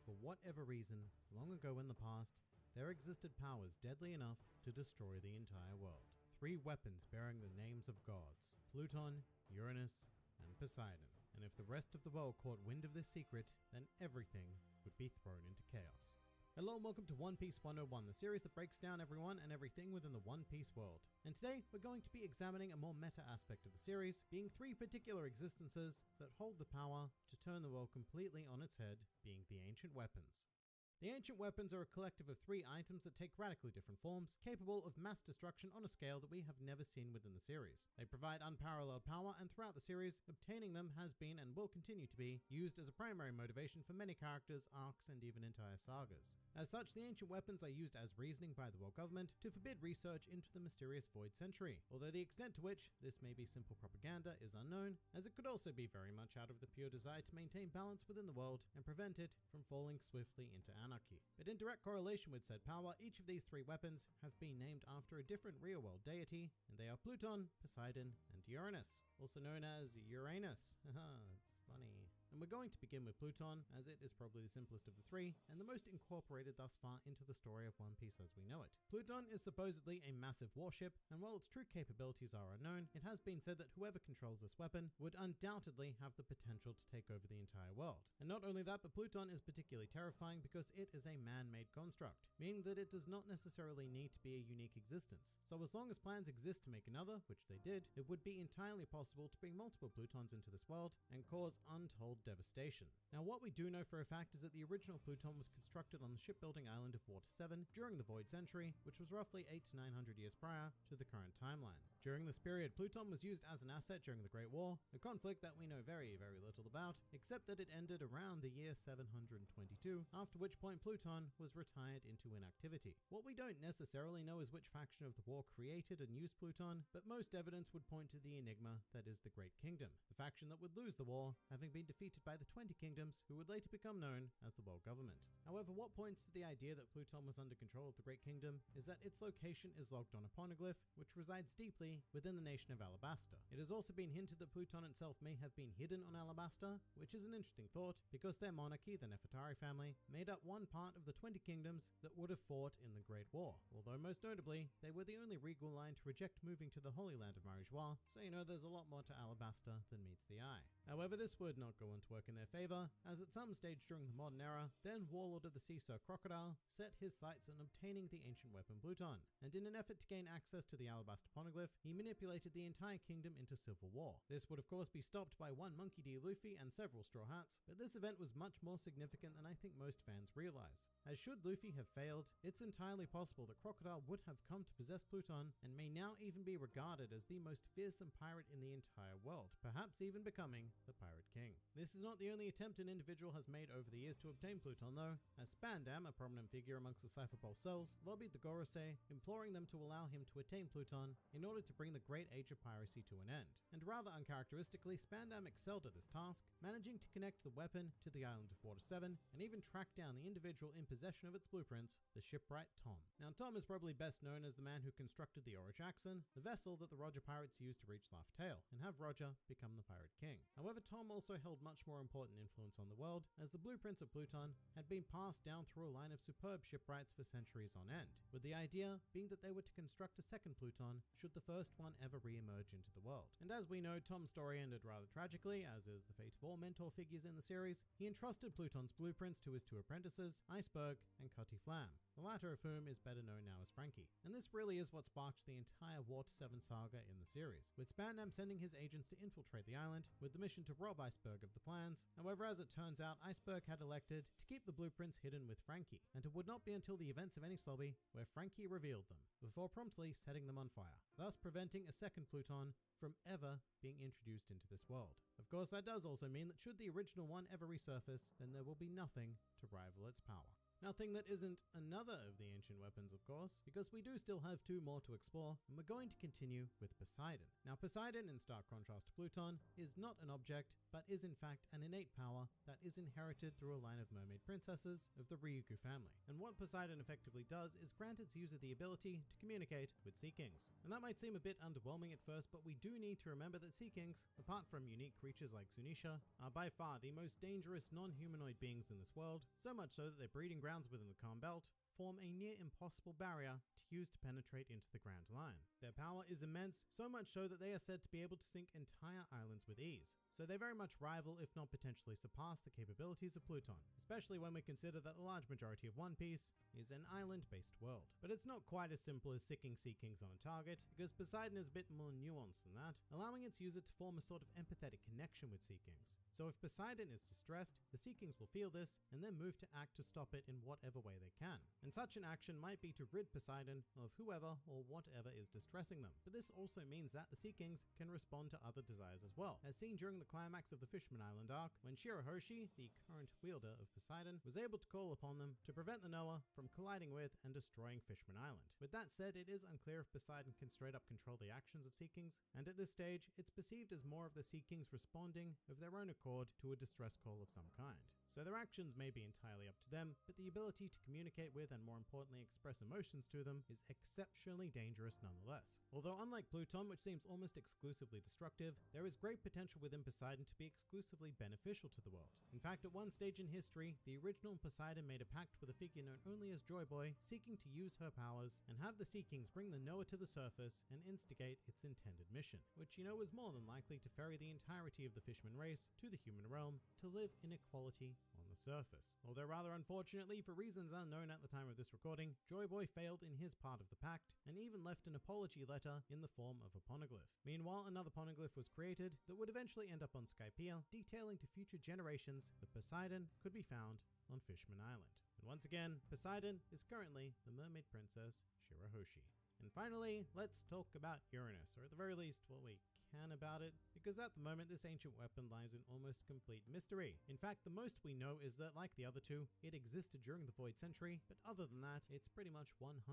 A: For whatever reason, long ago in the past, there existed powers deadly enough to destroy the entire world. 3 weapons bearing the names of gods: Pluton, Uranus, and Poseidon. And if the rest of the world caught wind of this secret, then everything would be thrown into chaos. Hello and welcome to One Piece 101, the series that breaks down everyone and everything within the One Piece world. And today, we're going to be examining a more meta aspect of the series, being 3 particular existences that hold the power to turn the world completely on its head, being the Ancient Weapons. The Ancient Weapons are a collective of 3 items that take radically different forms, capable of mass destruction on a scale that we have never seen within the series. They provide unparalleled power, and throughout the series, obtaining them has been and will continue to be used as a primary motivation for many characters, arcs, and even entire sagas. As such, the Ancient Weapons are used as reasoning by the world government to forbid research into the mysterious Void Century, although the extent to which this may be simple propaganda is unknown, as it could also be very much out of the pure desire to maintain balance within the world and prevent it from falling swiftly into anarchy. But in direct correlation with said power, each of these 3 weapons have been named after a different real-world deity, and they are Pluton, Poseidon, and Uranus, also known as Uranus. Haha, it's funny. And we're going to begin with Pluton, as it is probably the simplest of the 3, and the most incorporated thus far into the story of One Piece as we know it. Pluton is supposedly a massive warship, and while its true capabilities are unknown, it has been said that whoever controls this weapon would undoubtedly have the potential to take over the entire world. And not only that, but Pluton is particularly terrifying because it is a man-made construct, meaning that it does not necessarily need to be a unique existence. So as long as plans exist to make another, which they did, it would be entirely possible to bring multiple Plutons into this world and cause untold devastation. Now, what we do know for a fact is that the original Pluton was constructed on the shipbuilding island of Water 7 during the Void Century, which was roughly 800 to 900 years prior to the current timeline. During this period, Pluton was used as an asset during the Great War, a conflict that we know very, very little about, except that it ended around the year 722, after which point Pluton was retired into inactivity. What we don't necessarily know is which faction of the war created and used Pluton, but most evidence would point to the enigma that is the Great Kingdom, the faction that would lose the war, having been defeated by the 20 kingdoms, who would later become known as the World Government. However, what points to the idea that Pluton was under control of the Great Kingdom is that its location is logged on a poneglyph, which resides deeply specifically within the nation of Alabasta. It has also been hinted that Pluton itself may have been hidden on Alabasta, which is an interesting thought because their monarchy, the Nefertari family, made up one part of the 20 kingdoms that would have fought in the Great War, although most notably, they were the only regal line to reject moving to the Holy Land of Marijois, so there's a lot more to Alabasta than meets the eye. However, this would not go on to work in their favor, as at some stage during the modern era, then Warlord of the Sea Sir Crocodile set his sights on obtaining the ancient weapon Pluton, and in an effort to gain access to the Alabasta poneglyph, he manipulated the entire kingdom into civil war. This would of course be stopped by one Monkey D. Luffy and several Straw Hats, but this event was much more significant than I think most fans realize. As should Luffy have failed, it's entirely possible that Crocodile would have come to possess Pluton and may now even be regarded as the most fearsome pirate in the entire world, perhaps even becoming the Pirate King. This is not the only attempt an individual has made over the years to obtain Pluton though, as Spandam, a prominent figure amongst the Cypher Pole cells, lobbied the Gorosei, imploring them to allow him to attain Pluton in order to bring the Great Age of Piracy to an end. And rather uncharacteristically, Spandam excelled at this task, managing to connect the weapon to the island of Water 7 and even track down the individual in possession of its blueprints, the shipwright Tom. Now Tom is probably best known as the man who constructed the Ora Jackson, the vessel that the Roger pirates used to reach Laugh Tale, and have Roger become the Pirate King. However, Tom also held much more important influence on the world, as the blueprints of Pluton had been passed down through a line of superb shipwrights for centuries on end, with the idea being that they were to construct a second Pluton should the first one ever re-emerge into the world. And as we know, Tom's story ended rather tragically, as is the fate of all mentor figures in the series. He entrusted Pluton's blueprints to his two apprentices, Iceberg and Cutty Flam, the latter of whom is better known now as Frankie. And this really is what sparked the entire Water 7 saga in the series, with Spandam sending his agents to infiltrate the island with the mission to rob Iceberg of the plans. However, as it turns out, Iceberg had elected to keep the blueprints hidden with Frankie, and it would not be until the events of Enies Lobby where Frankie revealed them, before promptly setting them on fire, thus preventing a second Pluton from ever being introduced into this world. Of course, that does also mean that should the original one ever resurface, then there will be nothing to rival its power. Nothing that isn't another of the ancient weapons, of course, because we do still have two more to explore, and we're going to continue with Poseidon. Now, Poseidon, in stark contrast to Pluton, is not an object, but is in fact an innate power that is inherited through a line of mermaid princesses of the Ryukyu family. And what Poseidon effectively does is grant its user the ability to communicate with Sea Kings. And that might seem a bit underwhelming at first, but we do need to remember that Sea Kings, apart from unique creatures like Zunisha, are by far the most dangerous non-humanoid beings in this world, so much so that their breeding grounds within the calm belt form a near impossible barrier to use to penetrate into the Grand Line. Their power is immense, so much so that they are said to be able to sink entire islands with ease. So they very much rival, if not potentially surpass, the capabilities of Pluton, especially when we consider that the large majority of One Piece is an island-based world. But it's not quite as simple as sicking Sea Kings on a target, because Poseidon is a bit more nuanced than that, allowing its user to form a sort of empathetic connection with Sea Kings. So if Poseidon is distressed, the Sea Kings will feel this and then move to act to stop it in whatever way they can. And such an action might be to rid Poseidon of whoever or whatever is distressing them. But this also means that the Sea Kings can respond to other desires as well, as seen during the climax of the Fisherman Island arc, when Shirahoshi, the current wielder of Poseidon, was able to call upon them to prevent the Noah from colliding with and destroying Fisherman Island. With that said, it is unclear if Poseidon can straight up control the actions of Sea Kings, and at this stage, it's perceived as more of the Sea Kings responding of their own accord to a distress call of some kind. So their actions may be entirely up to them, but the ability to communicate with and more importantly express emotions to them is exceptionally dangerous nonetheless. Although unlike Pluton, which seems almost exclusively destructive, there is great potential within Poseidon to be exclusively beneficial to the world. In fact, at one stage in history, the original Poseidon made a pact with a figure known only as Joy Boy, seeking to use her powers and have the Sea Kings bring the Noah to the surface and instigate its intended mission, which was more than likely to ferry the entirety of the Fishman race to the human realm to live in equality on the surface. Although rather unfortunately, for reasons unknown at the time of this recording, Joy Boy failed in his part of the pact and even left an apology letter in the form of a poneglyph. Meanwhile, another poneglyph was created that would eventually end up on Skypiea, detailing to future generations that Poseidon could be found on Fishman Island. And once again, Poseidon is currently the mermaid princess Shirahoshi. And finally, let's talk about Uranus, or at the very least, what we can about it, because at the moment this ancient weapon lies in almost complete mystery. In fact, the most we know is that, like the other two, it existed during the Void Century, but other than that, it's pretty much 100%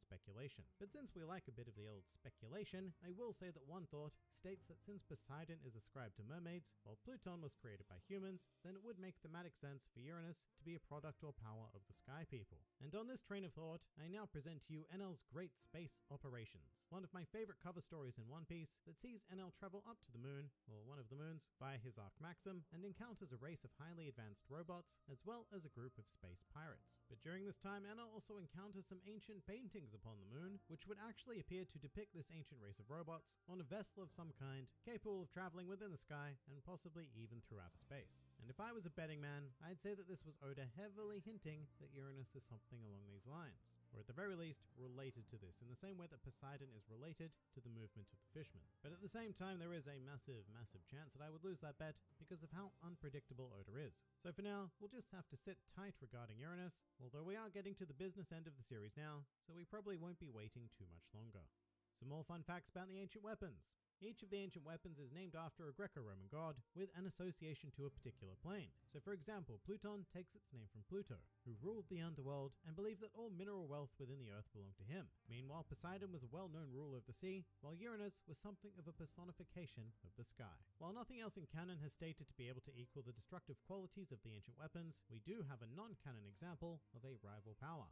A: speculation. But since we like a bit of the old speculation, I will say that one thought states that since Poseidon is ascribed to mermaids, while Pluton was created by humans, then it would make thematic sense for Uranus to be a product or power of the Sky People. And on this train of thought, I now present to you Enel's Great Space Operations, one of my favorite cover stories in One Piece that sees Enel travel up to the moon, or one of the moons, via his Arc Maxim, and encounters a race of highly advanced robots, as well as a group of space pirates. But during this time, Enel also encounters some ancient paintings upon the moon, which would actually appear to depict this ancient race of robots on a vessel of some kind, capable of traveling within the sky, and possibly even through outer space. And if I was a betting man, I'd say that this was Oda heavily hinting that Uranus is something along these lines, or at the very least, related to this, in the same way that Poseidon is related to the movement of the fishmen. But at the same time, there is a massive chance that I would lose that bet because of how unpredictable Oda is. So for now, we'll just have to sit tight regarding Uranus, although we are getting to the business end of the series now, so we probably won't be waiting too much longer. Some more fun facts about the ancient weapons. Each of the ancient weapons is named after a Greco-Roman god with an association to a particular plane. So for example, Pluton takes its name from Pluto, who ruled the underworld and believed that all mineral wealth within the earth belonged to him. Meanwhile, Poseidon was a well-known ruler of the sea, while Uranus was something of a personification of the sky. While nothing else in canon has stated to be able to equal the destructive qualities of the ancient weapons, we do have a non-canon example of a rival power.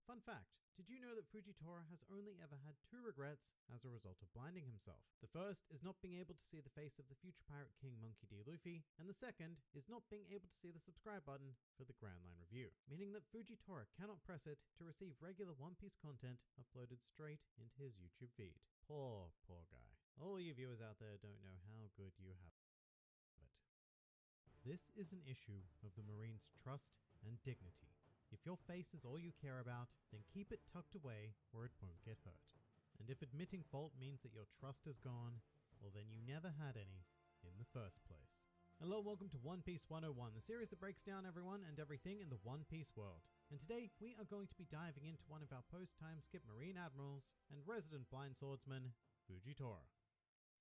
A: Fun fact, did you know that Fujitora has only ever had 2 regrets as a result of blinding himself? The first is not being able to see the face of the future pirate king Monkey D. Luffy, and the second is not being able to see the subscribe button for the Grand Line Review, meaning that Fujitora cannot press it to receive regular One Piece content uploaded straight into his YouTube feed. Poor guy. All you viewers out there don't know how good you have it. This is an issue of the Marine's trust and dignity. If your face is all you care about, then keep it tucked away where it won't get hurt. And if admitting fault means that your trust is gone, well then you never had any in the first place. Hello and welcome to One Piece 101, the series that breaks down everyone and everything in the One Piece world. And today we are going to be diving into one of our post-time skip Marine Admirals and resident blind swordsman, Fujitora.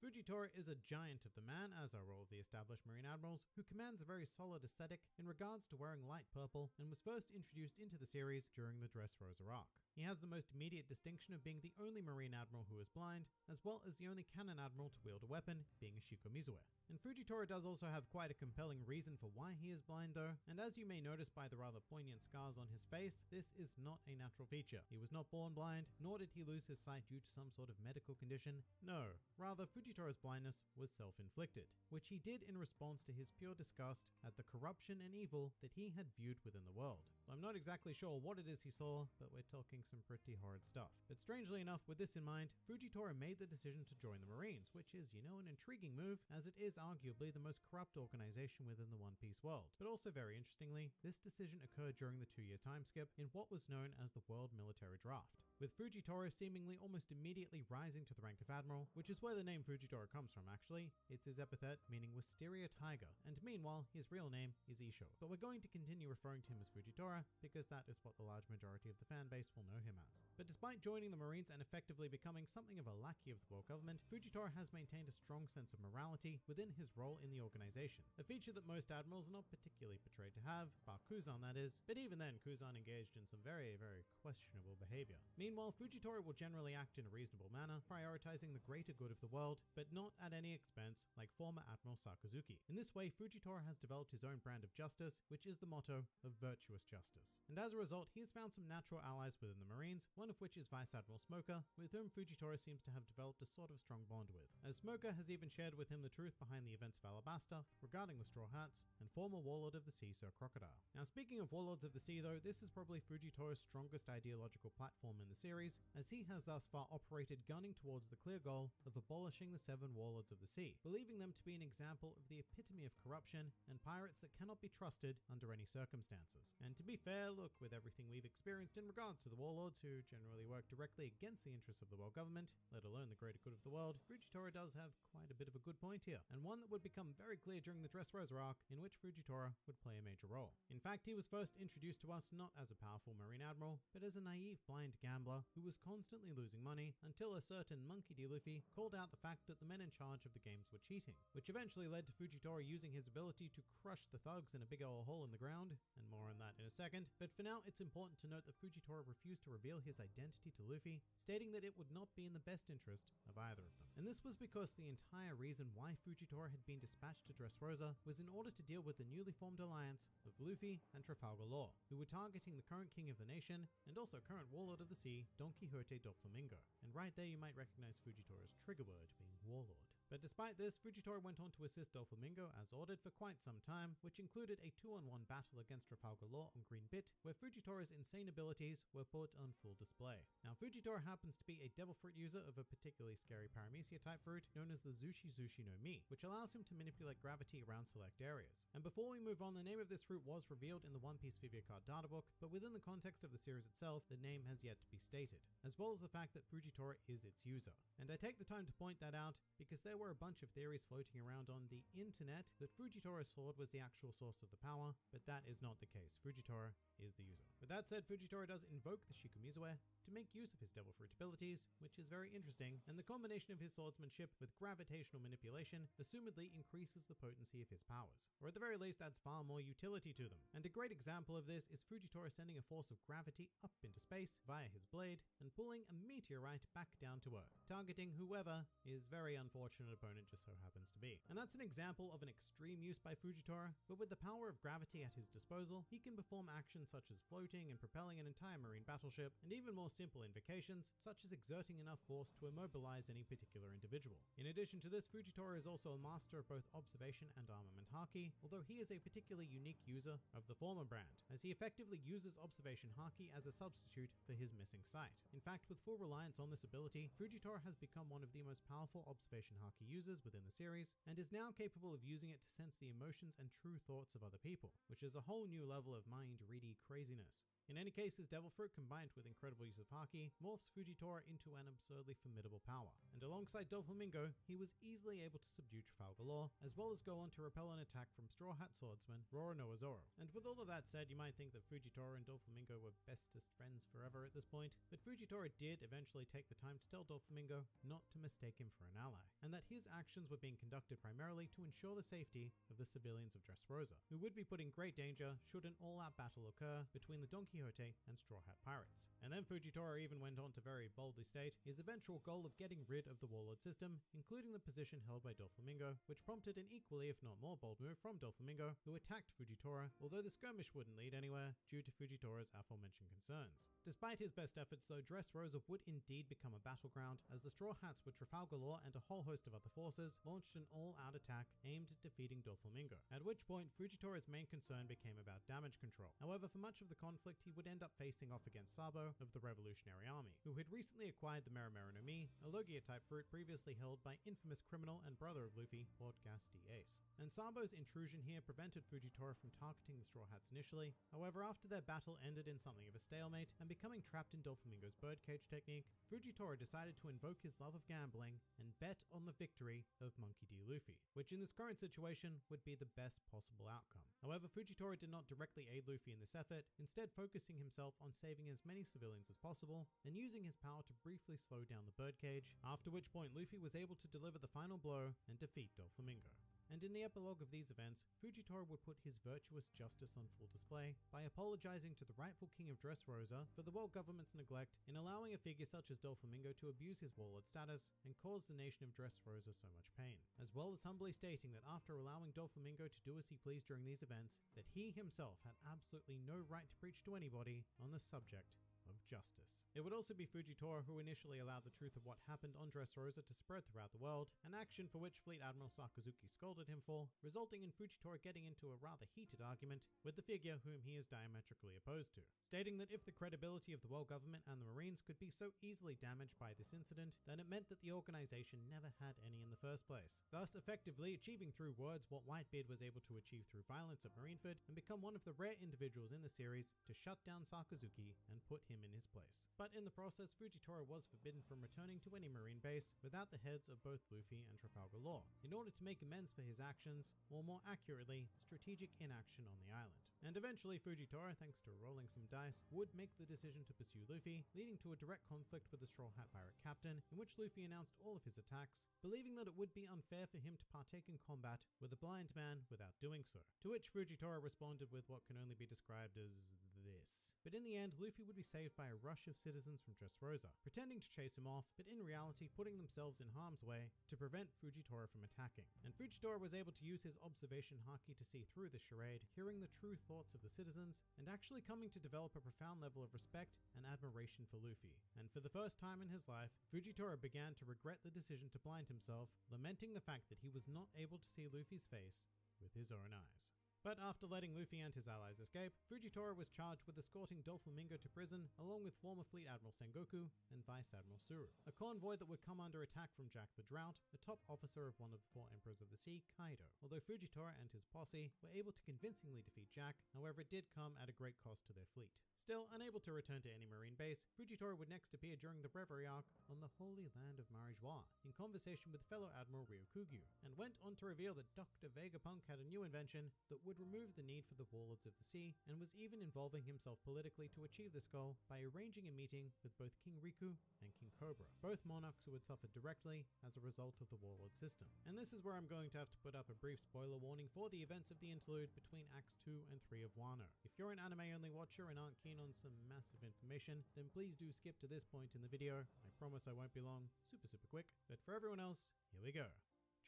A: Fujitora is a giant of the man, as are all of the established Marine Admirals, who commands a very solid aesthetic in regards to wearing light purple and was first introduced into the series during the Dressrosa arc. He has the most immediate distinction of being the only Marine Admiral who is blind, as well as the only Canon Admiral to wield a weapon, being a Shikomizue. And Fujitora does also have quite a compelling reason for why he is blind though, and as you may notice by the rather poignant scars on his face, this is not a natural feature. He was not born blind, nor did he lose his sight due to some sort of medical condition. No, rather Fujitora's blindness was self-inflicted, which he did in response to his pure disgust at the corruption and evil that he had viewed within the world. I'm not exactly sure what it is he saw, but we're talking some pretty horrid stuff. But strangely enough, with this in mind, Fujitora made the decision to join the Marines, which is, you know, an intriguing move, as it is arguably the most corrupt organization within the One Piece world. But also very interestingly, this decision occurred during the 2-year time skip in what was known as the World Military Draft, with Fujitora seemingly almost immediately rising to the rank of Admiral, which is where the name Fujitora comes from actually. It's his epithet meaning Wisteria Tiger, and meanwhile his real name is Isho. But we're going to continue referring to him as Fujitora because that is what the large majority of the fan base will know him as. But despite joining the Marines and effectively becoming something of a lackey of the world government, Fujitora has maintained a strong sense of morality within his role in the organization, a feature that most admirals are not particularly portrayed to have, bar Kuzan that is, but even then Kuzan engaged in some very questionable behavior. Meanwhile, Fujitora will generally act in a reasonable manner, prioritizing the greater good of the world, but not at any expense like former Admiral Sakazuki. In this way, Fujitora has developed his own brand of justice, which is the motto of virtuous justice. And as a result, he has found some natural allies within the Marines, one of which is Vice Admiral Smoker, with whom Fujitora seems to have developed a sort of strong bond with, as Smoker has even shared with him the truth behind the events of Alabasta regarding the Straw Hats and former Warlord of the Sea Sir Crocodile. Now speaking of Warlords of the Sea though, this is probably Fujitora's strongest ideological platform in the series, as he has thus far operated gunning towards the clear goal of abolishing the 7 Warlords of the Sea, believing them to be an example of the epitome of corruption and pirates that cannot be trusted under any circumstances. And to be fair, look, with everything we've experienced in regards to the Warlords, who generally work directly against the interests of the world government, let alone the greater good of the world, Fujitora does have quite a bit of a good point here, and one that would become very clear during the Dressrosa arc, in which Fujitora would play a major role. In fact, he was first introduced to us not as a powerful Marine Admiral, but as a naive blind gambler who was constantly losing money until a certain Monkey D. Luffy called out the fact fact that the men in charge of the games were cheating, which eventually led to Fujitora using his ability to crush the thugs in a big old hole in the ground, and more on that in a second. But for now, it's important to note that Fujitora refused to reveal his identity to Luffy, stating that it would not be in the best interest of either of them. And this was because the entire reason why Fujitora had been dispatched to Dressrosa was in order to deal with the newly formed alliance of Luffy and Trafalgar Law, who were targeting the current king of the nation and also current warlord of the sea, Don Quixote Doflamingo. And right there you might recognize Fujitora's trigger word being warlord. But despite this, Fujitora went on to assist Doflamingo as ordered for quite some time, which included a 2-on-1 battle against Trafalgar Law on Green Bit, where Fujitora's insane abilities were put on full display. Now, Fujitora happens to be a devil fruit user of a particularly scary paramecia type fruit known as the Zushi no Mi, which allows him to manipulate gravity around select areas. And before we move on, the name of this fruit was revealed in the One Piece Figure Card databook, but within the context of the series itself, the name has yet to be stated, as well as the fact that Fujitora is its user. And I take the time to point that out because there were a bunch of theories floating around on the internet that Fujitora's sword was the actual source of the power, but that is not the case. Fujitora is the user. With that said, Fujitora does invoke the Shikumizue to make use of his devil fruit abilities, which is very interesting, and the combination of his swordsmanship with gravitational manipulation assumedly increases the potency of his powers, or at the very least adds far more utility to them. And a great example of this is Fujitora sending a force of gravity up into space via his blade and pulling a meteorite back down to Earth, targeting whoever his very unfortunate opponent just so happens to be. And that's an example of an extreme use by Fujitora, but with the power of gravity at his disposal, he can perform actions such as floating and propelling an entire marine battleship, and even more simple invocations, such as exerting enough force to immobilize any particular individual. In addition to this, Fujitora is also a master of both observation and armament haki, although he is a particularly unique user of the former brand, as he effectively uses observation haki as a substitute for his missing sight. In fact, with full reliance on this ability, Fujitora has become one of the most powerful observation haki users within the series, and is now capable of using it to sense the emotions and true thoughts of other people, which is a whole new level of mind-ready craziness. In any case, his Devil Fruit combined with incredible use of haki morphs Fujitora into an absurdly formidable power, and alongside Doflamingo, he was easily able to subdue Trafalgar Law, as well as go on to repel an attack from Straw Hat swordsman Roronoa Zoro. And with all of that said, you might think that Fujitora and Doflamingo were bestest friends forever at this point, but Fujitora did eventually take the time to tell Doflamingo not to mistake him for an ally, and that his actions were being conducted primarily to ensure the safety of the civilians of Dressrosa, who would be put in great danger should an all-out battle occur between the Don Quixote and Straw Hat pirates. And then Fujitora even went on to very boldly state his eventual goal of getting rid of the warlord system, including the position held by Doflamingo, which prompted an equally if not more bold move from Doflamingo, who attacked Fujitora, although the skirmish wouldn't lead anywhere due to Fujitora's aforementioned concerns. Despite his best efforts though, Dressrosa would indeed become a battleground, as the Straw Hats with Trafalgar Law and a whole host of other forces launched an all-out attack aimed at defeating Doflamingo, at which point Fujitora's main concern became about damage control. However, for much of the conflict, he would end up facing off against Sabo of the Revolutionary Army, who had recently acquired the Merimera no Mi, a Logia-type fruit previously held by infamous criminal and brother of Luffy, Lord Gas D. Ace. And Sabo's intrusion here prevented Fujitora from targeting the Straw Hats initially. However, after their battle ended in something of a stalemate and becoming trapped in Doflamingo's birdcage technique, Fujitora decided to invoke his love of gambling and bet on the victory of Monkey D. Luffy, which in this current situation would be the best possible outcome. However, Fujitora did not directly aid Luffy in this effort, instead focusing himself on saving as many civilians as possible and using his power to briefly slow down the birdcage, after which point Luffy was able to deliver the final blow and defeat Doflamingo. And in the epilogue of these events, Fujitora would put his virtuous justice on full display by apologizing to the rightful king of Dressrosa for the world government's neglect in allowing a figure such as Doflamingo to abuse his warlord status and cause the nation of Dressrosa so much pain, as well as humbly stating that after allowing Doflamingo to do as he pleased during these events, that he himself had absolutely no right to preach to anybody on the subject of justice. It would also be Fujitora who initially allowed the truth of what happened on Dressrosa to spread throughout the world, an action for which Fleet Admiral Sakazuki scolded him for, resulting in Fujitora getting into a rather heated argument with the figure whom he is diametrically opposed to, stating that if the credibility of the world government and the Marines could be so easily damaged by this incident, then it meant that the organization never had any in the first place, thus effectively achieving through words what Whitebeard was able to achieve through violence at Marineford, and become one of the rare individuals in the series to shut down Sakazuki and put him in his his place. But in the process, Fujitora was forbidden from returning to any marine base without the heads of both Luffy and Trafalgar Law, in order to make amends for his actions, or more accurately, strategic inaction on the island. And eventually Fujitora, thanks to rolling some dice, would make the decision to pursue Luffy, leading to a direct conflict with the Straw Hat Pirate Captain, in which Luffy announced all of his attacks, believing that it would be unfair for him to partake in combat with a blind man without doing so. To which Fujitora responded with what can only be described as this. But in the end, Luffy would be saved by a rush of citizens from Dressrosa, pretending to chase him off, but in reality putting themselves in harm's way to prevent Fujitora from attacking. And Fujitora was able to use his observation haki to see through the charade, hearing the true thoughts of the citizens, and actually coming to develop a profound level of respect and admiration for Luffy. And for the first time in his life, Fujitora began to regret the decision to blind himself, lamenting the fact that he was not able to see Luffy's face with his own eyes. But after letting Luffy and his allies escape, Fujitora was charged with escorting Doflamingo to prison along with former Fleet Admiral Sengoku and Vice Admiral Suru, a convoy that would come under attack from Jack the Drought, the top officer of one of the 4 Emperors of the Sea, Kaido. Although Fujitora and his posse were able to convincingly defeat Jack, however it did come at a great cost to their fleet. Still, unable to return to any marine base, Fujitora would next appear during the Reverie arc on the Holy Land of Marijois, in conversation with fellow Admiral Ryokugyu, and went on to reveal that Dr. Vegapunk had a new invention that would remove the need for the Warlords of the Sea, and was even involving himself politically to achieve this goal by arranging a meeting with both King Riku and King Cobra, both monarchs who had suffered directly as a result of the Warlord system. And this is where I'm going to have to put up a brief spoiler warning for the events of the interlude between Acts 2 and 3 of Wano. If you're an anime-only watcher and aren't keen on some massive information, then please do skip to this point in the video. I promise I won't be long, super quick, but for everyone else, here we go.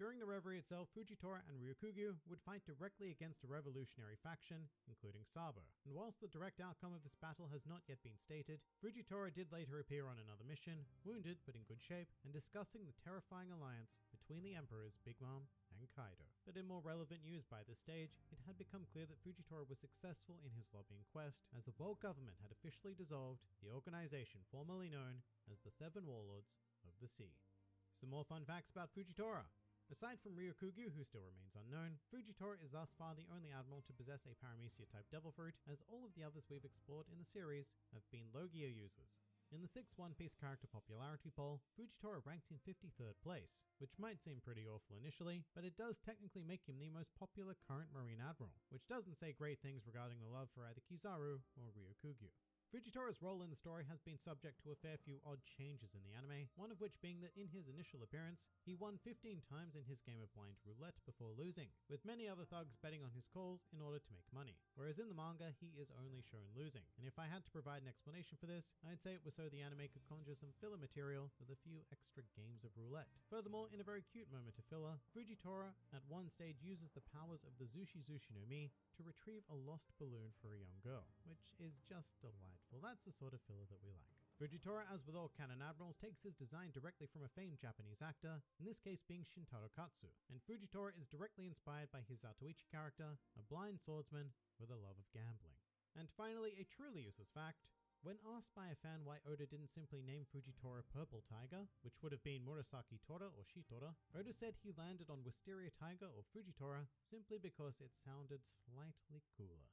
A: During the Reverie itself, Fujitora and Ryokugyu would fight directly against a revolutionary faction, including Sabo. And whilst the direct outcome of this battle has not yet been stated, Fujitora did later appear on another mission, wounded but in good shape, and discussing the terrifying alliance between the Emperors Big Mom and Kaido. But in more relevant news by this stage, it had become clear that Fujitora was successful in his lobbying quest, as the world government had officially dissolved the organization formerly known as the 7 Warlords of the Sea. Some more fun facts about Fujitora. Aside from Ryokugyu, who still remains unknown, Fujitora is thus far the only admiral to possess a Paramecia-type Devil Fruit, as all of the others we've explored in the series have been Logia users. In the 6th One Piece character popularity poll, Fujitora ranked in 53rd place, which might seem pretty awful initially, but it does technically make him the most popular current Marine Admiral, which doesn't say great things regarding the love for either Kizaru or Ryokugyu. Fujitora's role in the story has been subject to a fair few odd changes in the anime, one of which being that in his initial appearance, he won 15 times in his game of blind roulette before losing, with many other thugs betting on his calls in order to make money. Whereas in the manga, he is only shown losing, and if I had to provide an explanation for this, I'd say it was so the anime could conjure some filler material with a few extra games of roulette. Furthermore, in a very cute moment of filler, Fujitora at one stage uses the powers of the Zushi no Mi to retrieve a lost balloon for a young girl, which is just delightful. That's the sort of filler that we like. Fujitora, as with all canon admirals, takes his design directly from a famed Japanese actor, in this case being Shintaro Katsu, and Fujitora is directly inspired by his Zatoichi character, a blind swordsman with a love of gambling. And finally, a truly useless fact. When asked by a fan why Oda didn't simply name Fujitora Purple Tiger, which would have been Murasaki Tora or Shitora, Oda said he landed on Wisteria Tiger or Fujitora simply because it sounded slightly cooler.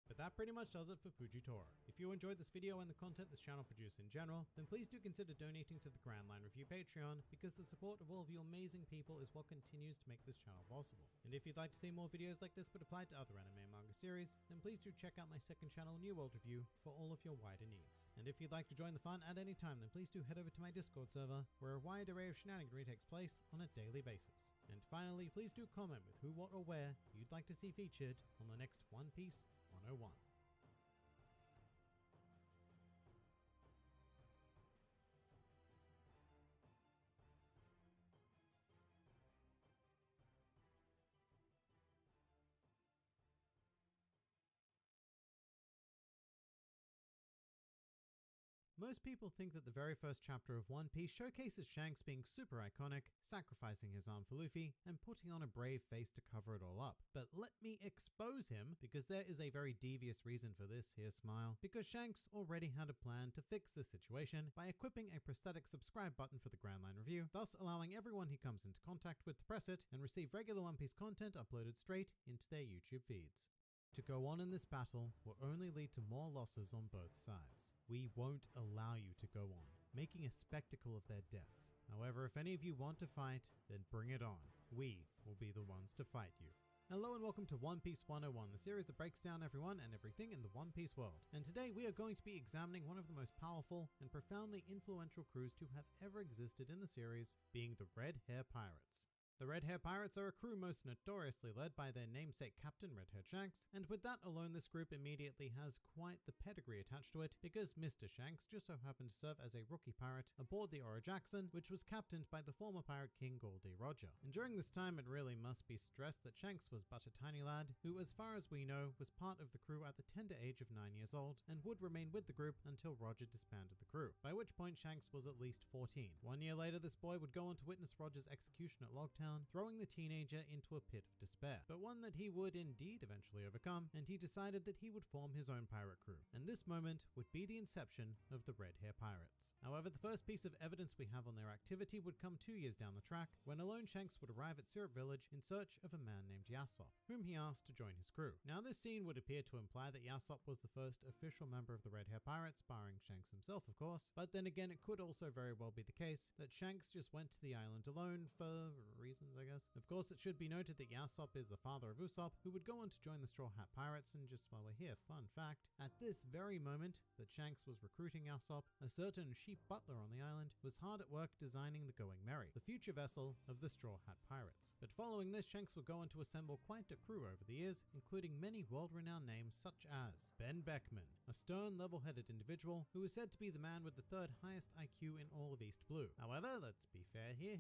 A: But that pretty much does it for Fujitora. If you enjoyed this video and the content this channel produces in general, then please do consider donating to the Grand Line Review Patreon, because the support of all of you amazing people is what continues to make this channel possible. And if you'd like to see more videos like this but applied to other anime and manga series, then please do check out my second channel, New World Review, for all of your wider needs. And if you'd like to join the fun at any time, then please do head over to my Discord server, where a wide array of shenaniganry takes place on a daily basis. And finally, please do comment with who, what, or where you'd like to see featured on the next One Piece 101. Most people think that the very first chapter of One Piece showcases Shanks being super iconic, sacrificing his arm for Luffy, and putting on a brave face to cover it all up. But let me expose him, because there is a very devious reason for this here, smile. Because Shanks already had a plan to fix this situation by equipping a prosthetic subscribe button for the Grand Line Review, thus allowing everyone he comes into contact with to press it and receive regular One Piece content uploaded straight into their YouTube feeds. To go on in this battle will only lead to more losses on both sides. We won't allow you to go on, making a spectacle of their deaths. However, if any of you want to fight, then bring it on. We will be the ones to fight you. Hello and welcome to One Piece 101, the series that breaks down everyone and everything in the One Piece world. And today we are going to be examining one of the most powerful and profoundly influential crews to have ever existed in the series, being the Red Hair Pirates. The Red Hair Pirates are a crew most notoriously led by their namesake captain, Red-Haired Shanks, and with that alone this group immediately has quite the pedigree attached to it, because Mr. Shanks just so happened to serve as a rookie pirate aboard the Ora Jackson, which was captained by the former pirate king Gol D. Roger. And during this time it really must be stressed that Shanks was but a tiny lad, who as far as we know was part of the crew at the tender age of 9 years old, and would remain with the group until Roger disbanded the crew, by which point Shanks was at least 14. 1 year later this boy would go on to witness Roger's execution at Logtown, throwing the teenager into a pit of despair, but one that he would indeed eventually overcome, and he decided that he would form his own pirate crew. And this moment would be the inception of the Red Hair Pirates. However, the first piece of evidence we have on their activity would come 2 years down the track, when alone Shanks would arrive at Syrup Village in search of a man named Yasopp, whom he asked to join his crew. Now this scene would appear to imply that Yasopp was the first official member of the Red Hair Pirates, barring Shanks himself of course, but then again it could also very well be the case that Shanks just went to the island alone for reasons, I guess. Of course, it should be noted that Yasopp is the father of Usopp, who would go on to join the Straw Hat Pirates, and just while we're here, fun fact, at this very moment that Shanks was recruiting Yasopp, a certain sheep butler on the island was hard at work designing the Going Merry, the future vessel of the Straw Hat Pirates. But following this, Shanks would go on to assemble quite a crew over the years, including many world-renowned names such as Ben Beckman, a stern, level-headed individual who is said to be the man with the third highest IQ in all of East Blue. However, let's be fair here,